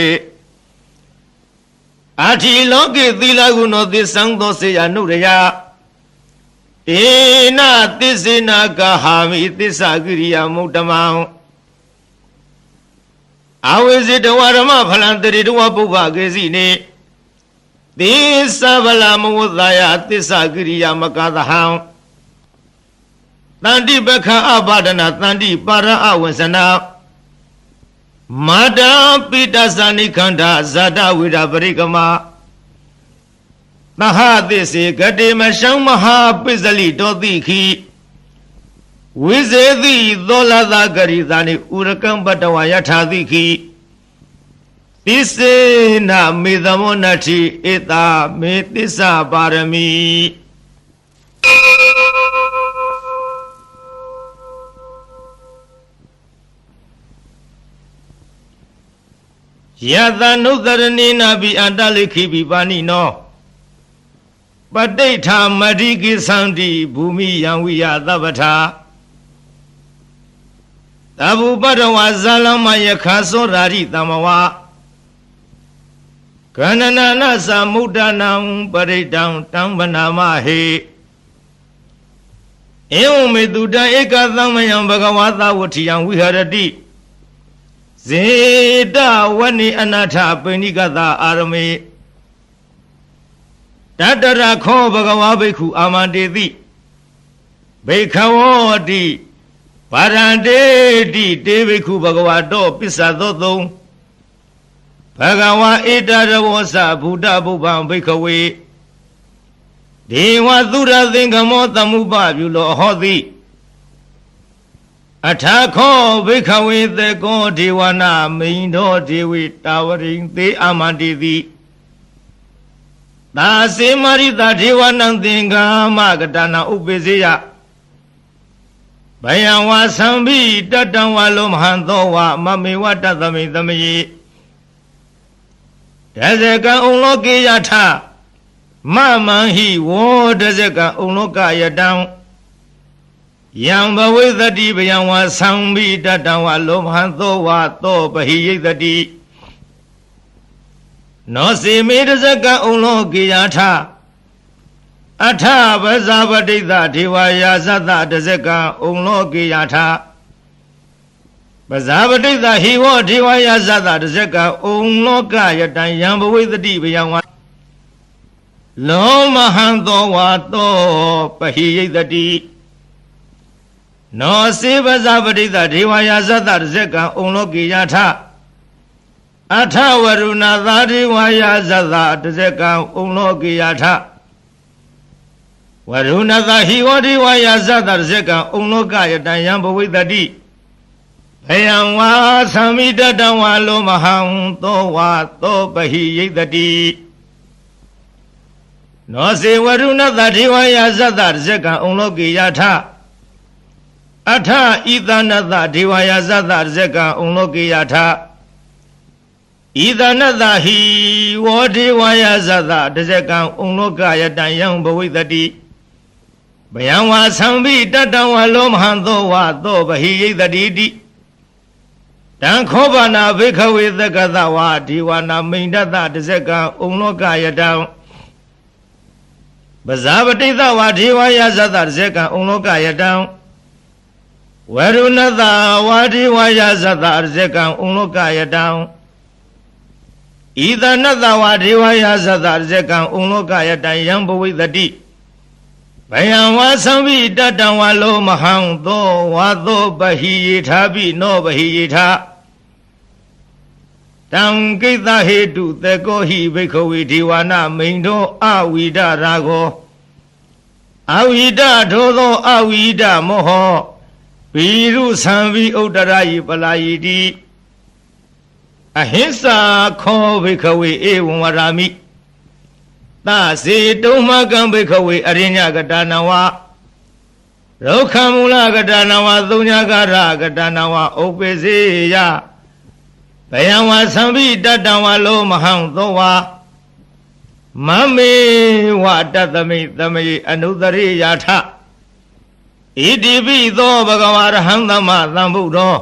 အာတိလောကေသီလဂုဏောသစ္စံသောစေယနုရယတေနသစ္စေနာကဟာမိသစ္စာကိရိယာမုတ္တမံအဝိဇိတဝရမဖလံတရိတဝပုဗ္ဗကေစီနေသစ္စာဗလာမဝသယသစ္စာကိရိယာမကသဟံတန္တိပခအပါဒနာတန္တိပါရအဝဇ္ဇနာမာတာပိတသဏိခန္ဓာဇာတဝိရပရိကမသဟသစ္စေဂတိမရှံမဟာပိစလိတောတိခိဝိဇေတိသောလသဂရိသနိဥရကံပတဝယထာတိခိသစ္စေနမေသမောနတိဧတာမေသစ္စာပါရမီယသနုတရဏိနာဘိအန္တလိခိပိပါဏိနောပဋိဋ္ဌာမတိကိသန္တိဘူမိယံဝိယသဗ္ဗထာသဗ္ဗုပတဝါဇာလမယခာသောရာရိတမဝါကန္နနာနသမုဒ္ဒနံပရိတံတံဗနာမဟေဧဝမေတုတံဧကသမယံဘဂဝါသဝဋ္ဌိယံဝိဟရတိ ဇေတဝနိအနာထပိဏိကသာအာရမေတတရခောဘဂဝါဘိက္ခုအာမန္တေတိဘိက္ခဝောတိပါရန္တေတိတေဘိက္ခုဘဂဝါတောပစ္ဆသောသုံးဘဂဝါဧတရဝောသဗုဒ္ဓဘုဗ္ဗံဘိက္ခဝေဒေဝသုရသင်္ကမောသမုပပြုလောဟောတိအထာခောဘိက္ခဝေသေကောဒေဝနာမိန်တော်ဒေဝေတာဝရိံသေအာမန္တိတိသာစေမရိတာဒေဝနံသင်္ကာမကတနာဥပိစေယဘယံဝါသံဘိတတံဝါလောမဟံသောဝမမေဝတသမိသမယေတဇကံဩလောကေယထမမံဟိဝောတဇကံဩလောကယတံယံဘဝေသတိဘယံဝါသံဘိတတံဝါလောမဟံသောဝသောပဟိယိတတိနောစေမေတဇကံဩလောကေယထအထပဇာပတိတဒေဝယာသတတဇကံဩလောကေယထပဇာပတိတဟိဝောဒေဝယာသတတဇကံဩလောကယတံယံဘဝေသတိဘယံဝါလောမဟံသောဝသောပဟိယိတတိနောစေပဇာပတိတဒေဝယာသတတဇကံဩလောကေယထအထဝရုဏသာဒေဝယာသတတဇကံဩလောကေယထဝရုဏသာဟိဝဒေဝယာသတတဇကံဩလောကယတံယံဘဝိတတိဘယံဝါသံမိတတံဝါလောမဟံသောဝသောပဟိယိတတိနောစေဝရုဏသာဒေဝယာသတတဇကံဩလောကေယထအထဣသနတဒေဝယာသတတဇကံဩလောကေယထဣသနတဟိဝဒေဝယာသတဇကံဩလောကယတံယံဘဝိတတိဘယံဝါသံဘိတတံဝါလောမဟံသောဝသောပဟိယိတတိတိတံခောဘာနာဘိက္ခဝေသက္ကသဝါဒေဝနာမိန်တတတဇကံဩလောကယတံပဇာပတိသဝါဒေဝယာသတဇကံဩလောကယတံဝရုဏသဝါဒေဝယာသတဇကံဩလောကယတံဣသနတဝါဒေဝယာသတဇကံဩလောကယတံယံဘဝိတတိဘယံဝါသံဘိတတံဝါလောမဟံသောဝါသောပဟိယေထာပိနောပဟိယေထာတံကိတဟေတုသေကောဟိဘိက္ခဝေဒေဝနာမိန်တော်အဝိဒရာဂောအဝိဒထိုသောအဝိဒမောဟဘိရုသံဘိဥတ္တရာယိပလာယိတိအဟိစ္ဆာခောဘိက္ခဝေဧဝံဝရာမိသစေတုံမကံဘိက္ခဝေအရိညကတနာဝရုခမူလကတနာဝသုံးညကာရကတနာဝဥပ္ပေစေယဘယံဝါသံဘိတတံဝါလောမဟံသောဝါမမေဝတတမိသမယေအနုတရိယာထဣတိပိသောဘဂဝါရဟံသမ္မာသမ္ဗုဒ္ဓော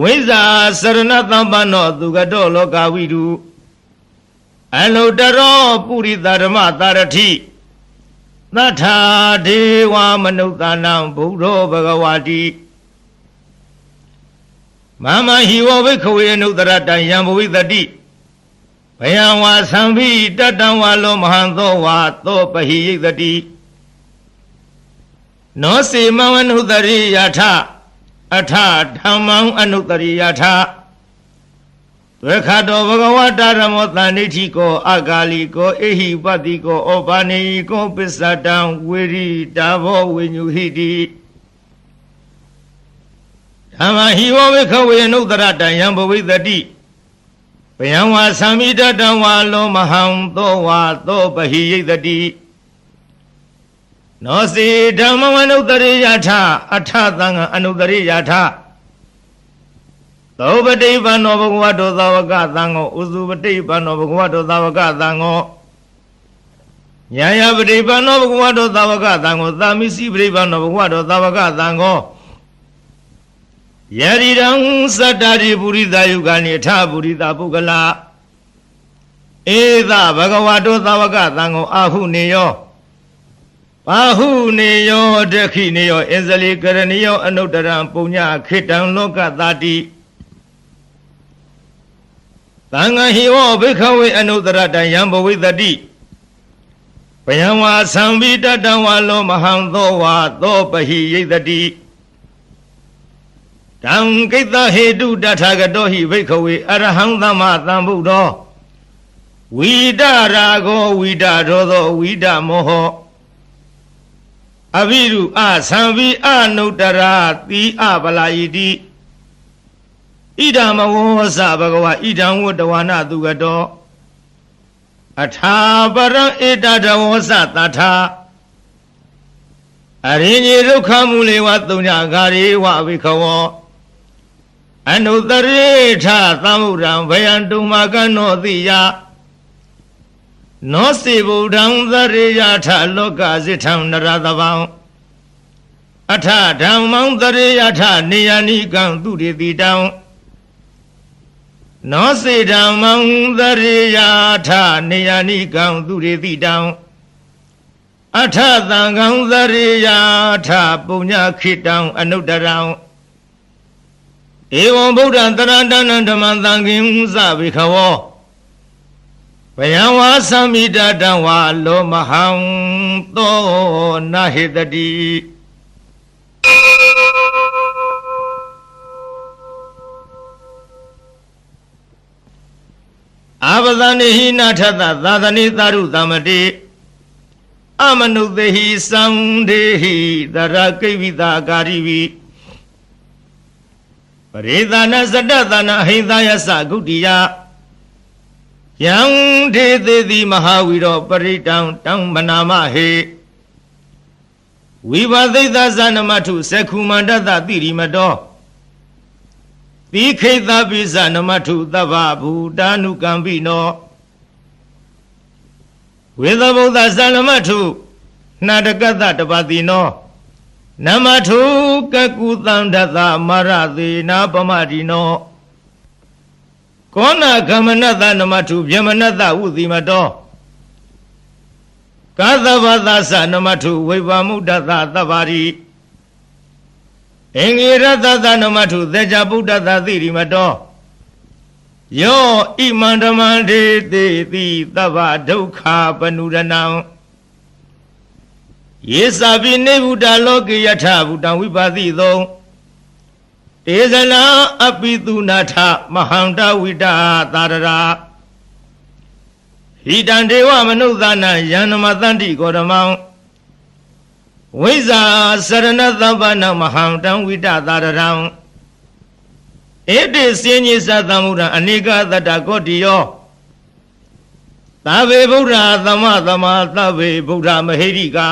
ဝိဇ္ဇာစရဏသမ္ပန္နောသူကတောလောကဝိတုအနုတရောပုရိသဓမ္မတာရတိသတ္ထာဒေဝမနုဿာနံဘုဒ္ဓောဘဂဝါတိမမဟိဝဘိက္ခဝေအနုတရတံယံဘဝိတတိဘယံဝါသံဘိတတံဝါလောမဟံသောဝါသောပဟိယိတတိနောစေမဝနုတရိယထအထဓမ္မံအနုတရိယထဒွေခတောဘဂဝတာရမောတဏိဋ္ဌိကောအဂါလိကောအေဟိပတိကောဩဘာနေကောပစ္စတံဝေရိတာဘောဝိညုဟိတိဓမ္မဟိဝဝိခဝေနုတရတံယံဘဝိတတိဘယံဝါသံမိတတံဝါလောမဟံသောဝါသောပဟိယိတတိနောစေဓမ္မဝနုတရိယထအထသံဃအနုတရိယထသောပတိပန္နောဘဂဝတောသာဝကသံဃောဥစုပတိပန္နောဘဂဝတောသာဝကသံဃောညာယပတိပန္နောဘဂဝတောသာဝကသံဃောသာမိစီပတိပန္နောဘဂဝတောသာဝကသံဃောယရိရံသတ္တရိပုရိသယုဂာနိထပုရိသပုဂ္ဂလာဧသဘဂဝတောသာဝကသံဃောအာဟုနေယောဘာဟုနေယောဒခိနေယောအင်္ဇလိကရဏီယောအနုတ္တရံပုညခေတံလောကတာတိ ံဃာဟိဝဘိခဝေအနုတရတယံဘဝိတတိဘယံဝါသံဝိတတံဝါလောမဟံသောဝါသောပဟိယိတတိတံကိတဟေတုတထာဂတောဟိဘိခဝေအရဟံသမ္မာသမ္ဗုဒ္ဓောဝိဒရာဂောဝိဒရောသောဝိဒမောဟအဘိရုအသံဝိအနုတရာတိအပလာယိတိဣဒံမဝောသဘဂဝါဣဒံဝတ္တဝနာသူကတောအထာပရံဣတတဝောသတထာအရင်ကြီးဒုက္ခမူလေဝသုံးညဂါရေဝဝိခဝောအနုတရေထသမုဒံဘယံတုမကနောတိယနောစေဗုဒ္ဓံသရေယထလောကစိထံနရသဗံအထဓမ္မံသရေယထနေယနိကံသူရိတိတံနောစေဓမ္မံသရေယထနေယနိကံသူရိတိတံအထသံဃံသရေယထပုညခိတံအနုတ္တရံဧဝံဗုဒ္ဓံတရတနံဓမ္မံသံဃင်သဗိခဝောဘယံဝါသမိတတံဝါလောမဟံသောနာဟိတတိအာပဒနိဟိနာထသသာသနိသာရုသမတိအမနုသေဟိသံဒေဟိတရကိဝိတာကာရိဝိပရိသနာစတ္တသနာဟိသယသဂုတိယယံဒေသေတိမဟာဝီရောပရိတံတံမနာမဟေဝိဘသိသဇနမထုသက္ခုမန္တတတိရိမတောသီခိတပိဇနမထုသဗ္ဗဘူတာနုကံပိနောဝေသဗုဒ္ဓဇနမထုနာတကတတပတိနောနမထုကကုသံဒသမရသေနာပမတိနောကောဏကမနတနမထုဗျမနတဝုတိမတောကာသဗသသနမထုဝိဗမုဒ္ဒသသဗ္ဗရိအင်္ဂိရတသနမထုသေဇဗုဒ္ဓသတိရိမတောယောဣမန္တမန္တေတိတိသဗ္ဗဒုက္ခပနုရဏံယေသဗိနေဗုဒ္ဓလောကေယထဗုဒ္ဓဝိပါတိသောတေဇနာအပိတုနာထမဟန္တဝိတာသာရရာဟိတံဒေဝမနုဿာနံယန္နမတန္တိကောဓမံဝိဇာစရဏသဗ္ဗနံမဟန္တံဝိတာသာရရံဧတေစဉ္ညိသသမုဒ္ဒံအနိကသတ္တကောတိယောသဗ္ဗေဗုဒ္ဓသမသမသဗ္ဗေဗုဒ္ဓမဟိရိကာ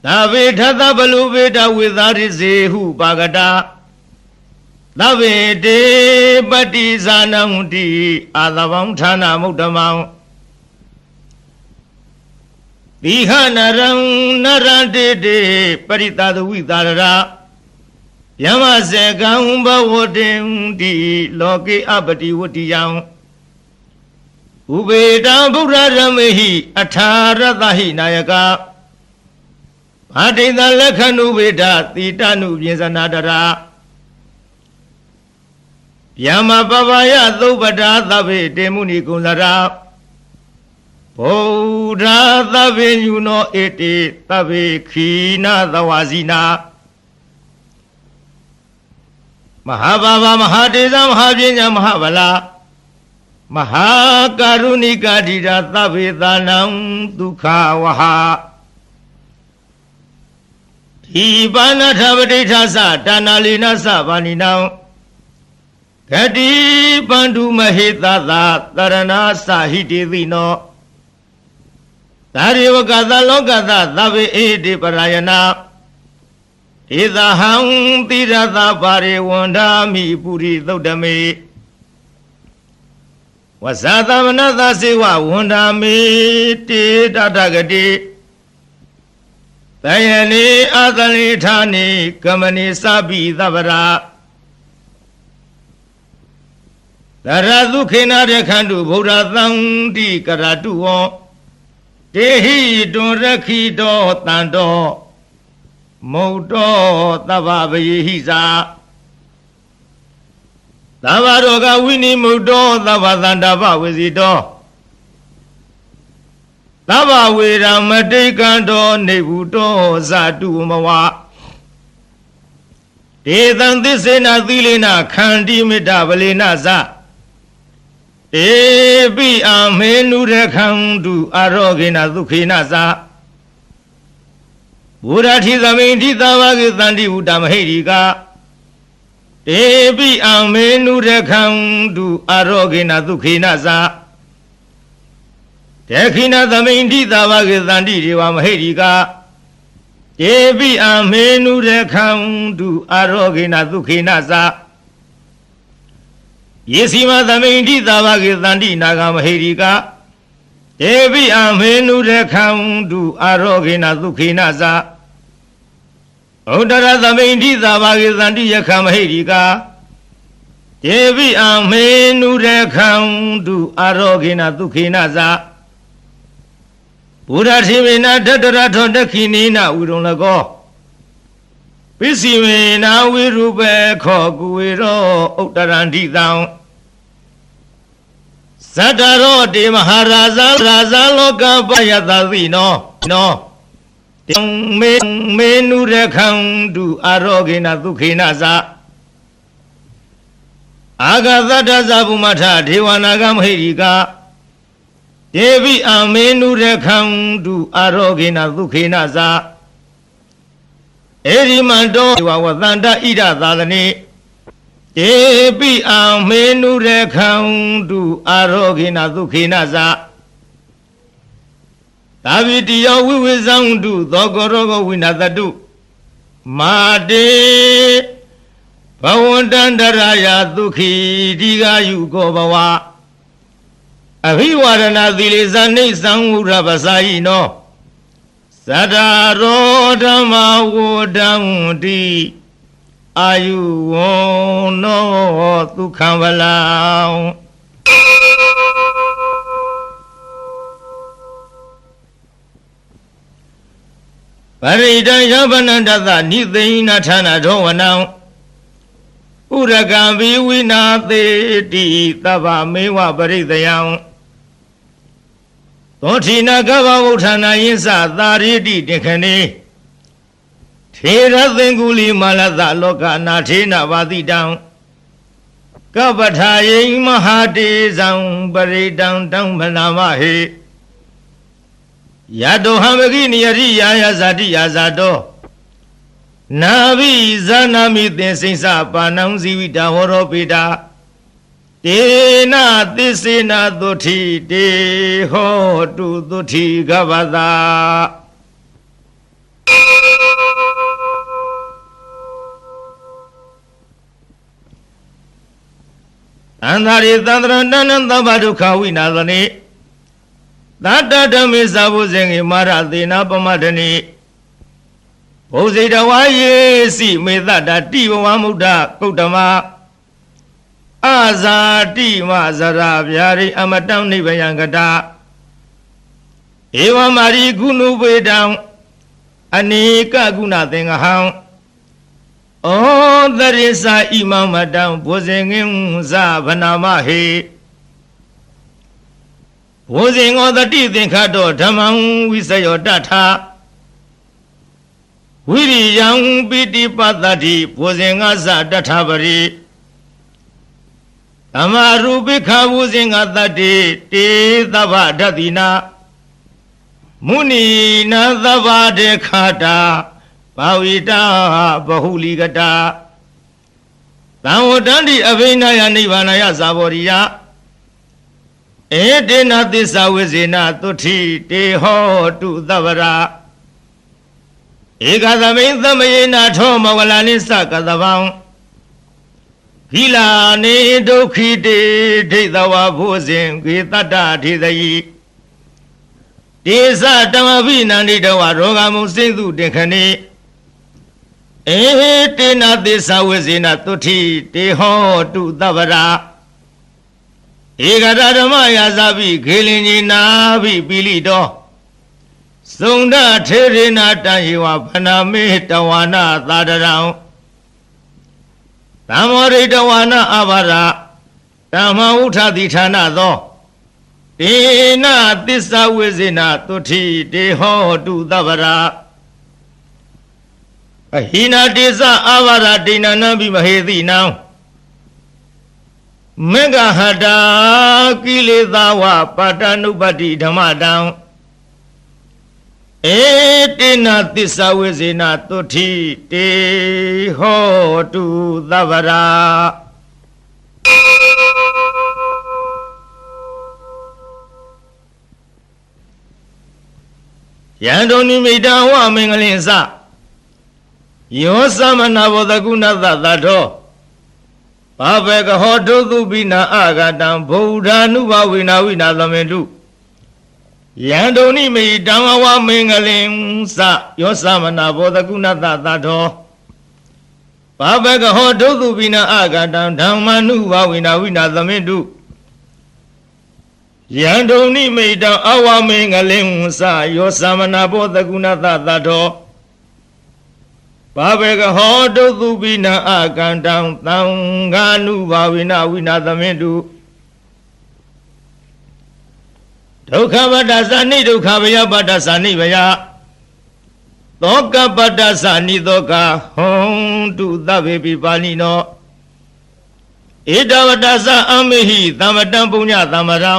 သဗ္ဗေထသဗလုဗေဒဝိသရိစေဟုပါကတာသဗ္ဗေတေပတိဇာနံတိအာသဗံဌာနမုဒ္ဓမံသီဟနရံနရတေတေပရိသသဝိသာရယမစေကံဘဝတေတိလောကေအပတိဝတ္တိယံဥပေတံဗုဒ္ဓရမေဟိအထာရတဟိနာယကဘာတိတလက္ခဏုဝေဒတိတနုပြင်စနာတရာယမပပယသုပ္ပတာသဗ္ဗေတေမုနိကုလရာဗုဒ္ဓသဗ္ဗေညုနောဧတေသဗ္ဗေခိနာသဝါစီနာမဟာဘာဝမဟာတေဇမဟာပညာမဟာဗလာမဟာကာရုဏိကာဓိတာသဗ္ဗေသာနံဒုက္ခဝဟာဒီပါဏထပဋိဋ္ဌသဒါနာလီနသဗာနိနံဂတိပန္တုမဟိတသတရဏသဟိတေသိနောသာရိဝကသလောကသသဗ္ဗေဧတိပရယနာဧသဟံတိရသပါရိဝန္ဒာမိပုရိသုတ်တမေဝဇာသမနသစေဝဝန္ဒာမေတေတတဂတိတယနေအာသလိဌာနေကမနိသဗ္ဗိသဗ္ဗရာတရသုခေနရခန္တုဗုဒ္ဓသံတိကရတုဝောတေဟိတွန်ရခိတောတန်တောမုတ်တောသဗ္ဗဗယေဟိသာ သဗ္ဗရောဂဝိနိမုတ်တောသဗ္ဗသန္တာပဝေစီတောသဗ္ဗဝေရမတိကံတောနေဘူးတောဇာတုမဝဒေသံသစ္စေနသီလေနခန္တိမေတ္တဗလေနဇတေပိအမေနုရခန္တုအာရောဂေနဒုခေနဇဘုရားထိသမိန်ထိသာဝကေတန္တိဝုတမဟိရိကတေပိအမေနုရခန္တုအာရောဂေနဒုခေနဇတေခိနသမိန်ထိသာဝကေတန္တိဒေဝမဟိရိကတေပိအမေနုရခန္တုအာရောဂေနဒုခေနဇယေစီမသမိန်ထိသာဝကေတန္တိနာဂမဟိရိကတေပိအမေနုရခန္တုအာရောဂေနဒုခေနဇဩဒရသမိန်ထိသာဝကေတန္တိယခမဟိရိကတေပိအမေနုရခန္တုအာရောဂေနဒုခေနဇဘုရားတိမေနတတရထောတခိနိနဝိရုံလကောပိစီမေနဝိရုပေခောကုဝေရောဥတ္တရန္တိတံဇတ္တရောတေမဟာရာဇလောကပယတသိနောတေမေနုရခန္တုအာရောဂေနဒုခေနဇအာဂသတ္တဇဗုမထဒေဝနာဂမဟိရိကဒေဝိအမေနုရခန္တုအာရောဂေနဒုခေနဇဧရိမန္တောဝဝသန္တဣဒသာသနေတေပိအမေနုရခန္တုအာရောဂေနဒုခေနဇသာဝိတိယောဝိဝေဇံတုသောကောရောဂဝိနာတတုမာတေဘဝန္တန္တရာယဒုခိဒီဃာယုကောဘဝအဘိဝရဏသီလေဇာနိသံဝရပစာယိနောသတ္တရောဓမ္မဝဒံတိအာယုဝနောဒုက္ခံဝလံပရိဒံယဗနန္တသနိသိဏဌာနထောဝနံဥရကံဘိဝိနာသေတိသဗ္ဗမေဝပရိသယံသောထိနာကဗ္ဗဝုဌာနာယင်းစသာရိတိတေခဏေထေရသင်္ကုလီမာလသလောကနာထေနဝါတိတံကပ္ပထာယိမဟာတေဇံပရိတံတံမနာမဟေယတောဟံမကိနိယရိယာယဇာတိယာဇာတောနာဘိဇာနာမိသင်္စိစပါဏံဇီဝိတာဟောရောပိတာတေနသစ္စေနသုထိတေဟောတုသုထိကဗ္ဗတာသန္တာရိသန္တရဏနသဗ္ဗဒုက္ခဝိနာသနေသတ္တဓမ္မေသဘုဇင်္ဂေမာရသေနာပမတ္တနိဘုဇိတဝါယေစီမေတ္တတိဘဝမုဒ္ဒကုတ္တမအာဇာတိမဇရာဗျာရိအမတံနိဗ္ဗယံကတာဧဝမာရိကုဏုပေတံအနေကကုဏသင်္ဃဟံဩသရိစာဣမမတံဘုဇင်ငင်းဇဗနာမဟေဘုဇင်ဩတတိသင်္ခတောဓမ္မံဝိစယောတထာဝိရိယံပိတိပတ္တိဘုဇင်ငါဇတထာပရိသမာရူပိခဝုဇင်္ဂတတေတေသဗ္ဗဓတ္တိနာမုဏီနာသဗ္ဗဒေခတာဘာဝိတာဘဟုလိကတာသံဝတ္တန္တိအဘိနာယနိဗ္ဗာနယဇာဘောရိယဧတေနသစ္စာဝိဇေနသုထိတေဟောတုသဗ္ဗရာဧကသမိန်သမယေနထောမဝလာနိစ္စကသဗံဟိလာနေဒုက္ခိတေဒိဋ္ဌဝါဘုဇင်ကေတတ္တထေသယိတေသတမဘိနန္တိတဝရောဂမုစိသုတေခဏေဧတေနသစ္စာဝိဇေနသုထိတေဟောတုသဗ္ဗရာဧကရဓမ္မယာဇာပိခေလင်ကြီးနာဘိပိလိတောသုန္ဒထေရေနာတံယေဝဖနာမေတဝါနာသာဒရံ သမ္မောရိတဝါနအဘာရဓမ္မဥထတိဌာနသောဒေနသစ္စာဝိဇေနသုတိတေဟောတုသဗ္ဗရာအဟိနာတိသအဘာရဒိဏနံပိမဟေတိနံမေဃဟတာကိလေသာဝပါတနုပတ္တိဓမ္မတံဧတေနသစ္စာဝိဇေနသုတိတေဟောတုသဗ္ဗရာယံတုန်နိမိတံဝမင်္ဂလင်္စယောသမနာဘောဓကုဏသသတောဘာဘေကဟောတုသုပိနာအာဂတံဗုဒ္ဓ ानु ဘဝိနာဝိနာသမေတုယံတုန်နိမိတံဝမင်္ဂလင်္စယောသမနာဘောဓကုဏသသတောဘာဘေကဟောတုသုပိနာအာဂတံဓမ္မ ानु ဘဝိနာဝိနာသမေတုယံတုန်နိမိတံအဝမင်္ဂလင်္စယောသမနာဘောဓကုဏသသတောဘာဘေကဟောတုသုပိနံအာကန္တံသံဃာနုဘာဝိနဝိနာသမင်တုဒုက္ခပတ္တသနိဒုက္ခဘယပတ္တသနိဘယသောကပတ္တသနိသောကဟွန်တုသဗ္ဗေပိပါဏိနောဧတဝတ္တသအမေဟိသမ္မတံပုညသမ္မရံ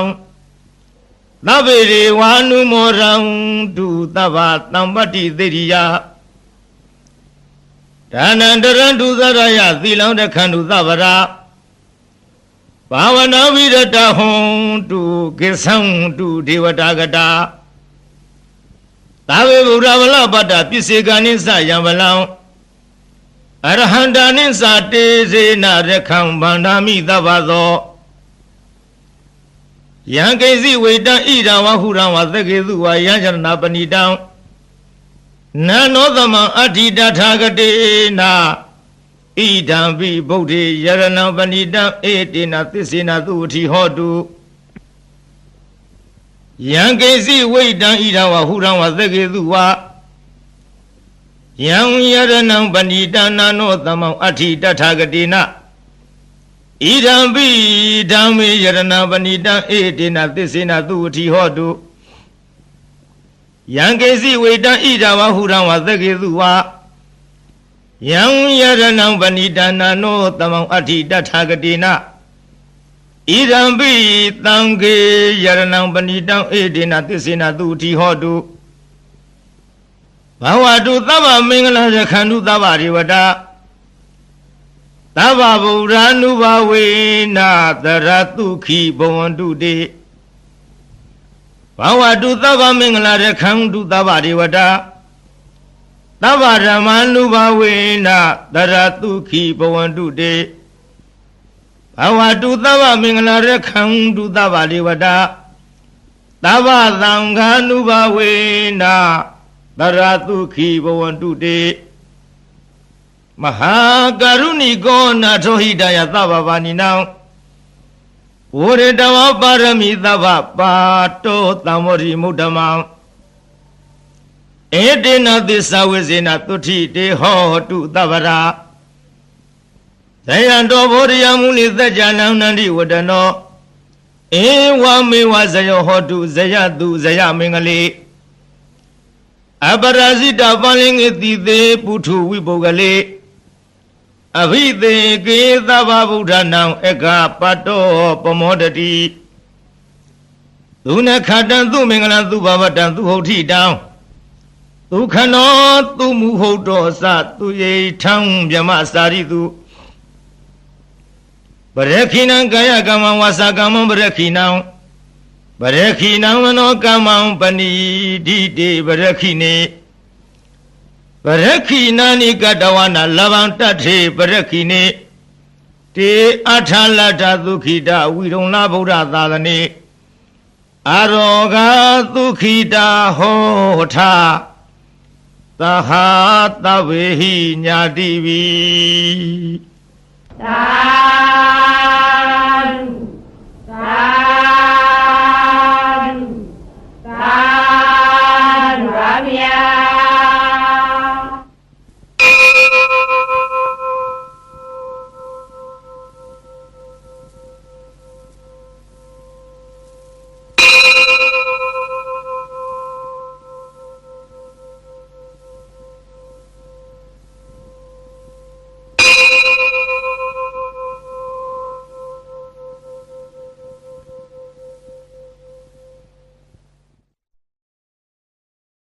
သဗ္ဗေရေဝါနုမောရံတုသဗ္ဗသံပတ္တိသေရိယဒါနန္တရံဒုသရယသီလံတခန္တုသဗ္ဗရာဘာဝနာဝိရတဟွန်တုကိသံတုဒေဝတာကတာသာဝေဗုဒ္ဓဝလပတ္တပစ္စေကနိသယံဗလံအရဟန္တာနိသတေဇေနရခံဗန္ဓာမိသဗ္ဗသောယံကိစီဝေတံဣဒံဝဟုရံဝသကေသုဝယံယရဏပဏိတံနနောသမံအဋ္ဌိတထာဂတေနာဣဒံပိဗုဒ္ဓေယရဏံပဏိတံဧတေနသစ္စေနသုဝတိဟောတုယံကိစီဝိတံဣဒံဝဟုရံဝသကေသုဝယံယရဏံပဏိတံနနောသမံအဋ္ဌိတထာဂတေနာဣဒံပိဓမ္မေယရဏံပဏိတံဧတေနသစ္စေနသုဝတိဟောတုယံကိစီဝေတံဣဒဝဟုရံဝသကေသုဝယံယရဏံပဏိတနာနောသမံအဋ္ဌိတထာဂတေနဣဒံပိသံဃေယရဏံပဏိတံဧတေနသစ္စေနသုတိဟောတုဘဝတုသဗ္ဗမင်္ဂလရခန္တုသဗ္ဗရေဝတသဗ္ဗဗုဒ္ဓ ानु ဘဝေနာသရတုခိဘဝန္တုတေဘဝတုသဗ္ဗမင်္ဂလရခန္တုသဗ္ဗရေဝတသဗ္ဗဓမ္မာနုဘဝေနသရတုခိဘဝန္တုတေဘဝတုသဗ္ဗမင်္ဂလရခန္တုသဗ္ဗရေဝတသဗ္ဗသံဃာနုဘဝေနသရတုခိဘဝန္တုတေမဟာကရုဏိကောနာထောဟိတယသဗ္ဗဗာနိနံဝရတဝပါရမီသဗ္ဗပါတောသံမောရိမုဒ္ဓမံဧတေနသစ္စာဝိဇေနသုတိတေဟောတုသဗ္ဗရာဇယံတောဘောဓယမုနိသัจ jana နန္တိဝတနောဧဝမေဝဇယောဟောတုဇယတုဇယမင်္ဂလေအပရာဇိတပလင်္ဂတိသေပုထုဝိပုဂ္ဂလေအဘိသေကေသဗ္ဗဗုဒ္ဓနံဧကပတ္တောပမောတတိသုနခတံသူမင်္ဂလံသူဘဝတံသူဟုတ်ထိတံသူခနောသူမူဟုတ်တော်စသူယေထံမြမစာရိတုပရခိဏံကာယကမ္မဝါစာကမ္မပရခိဏံပရခိဏံမနောကမ္မံပဏိဒိတေပရခိနေပရခိနာနိကတဝနာလဗံတထေပရခိနေတေအထလတ္ထသုခိတဝိရုံလဗုဒ္ဓသာသနေအရောဂသုခိတဟောထသဟာသဗ္ဗေဟိညာတိဝိသာဓုသာ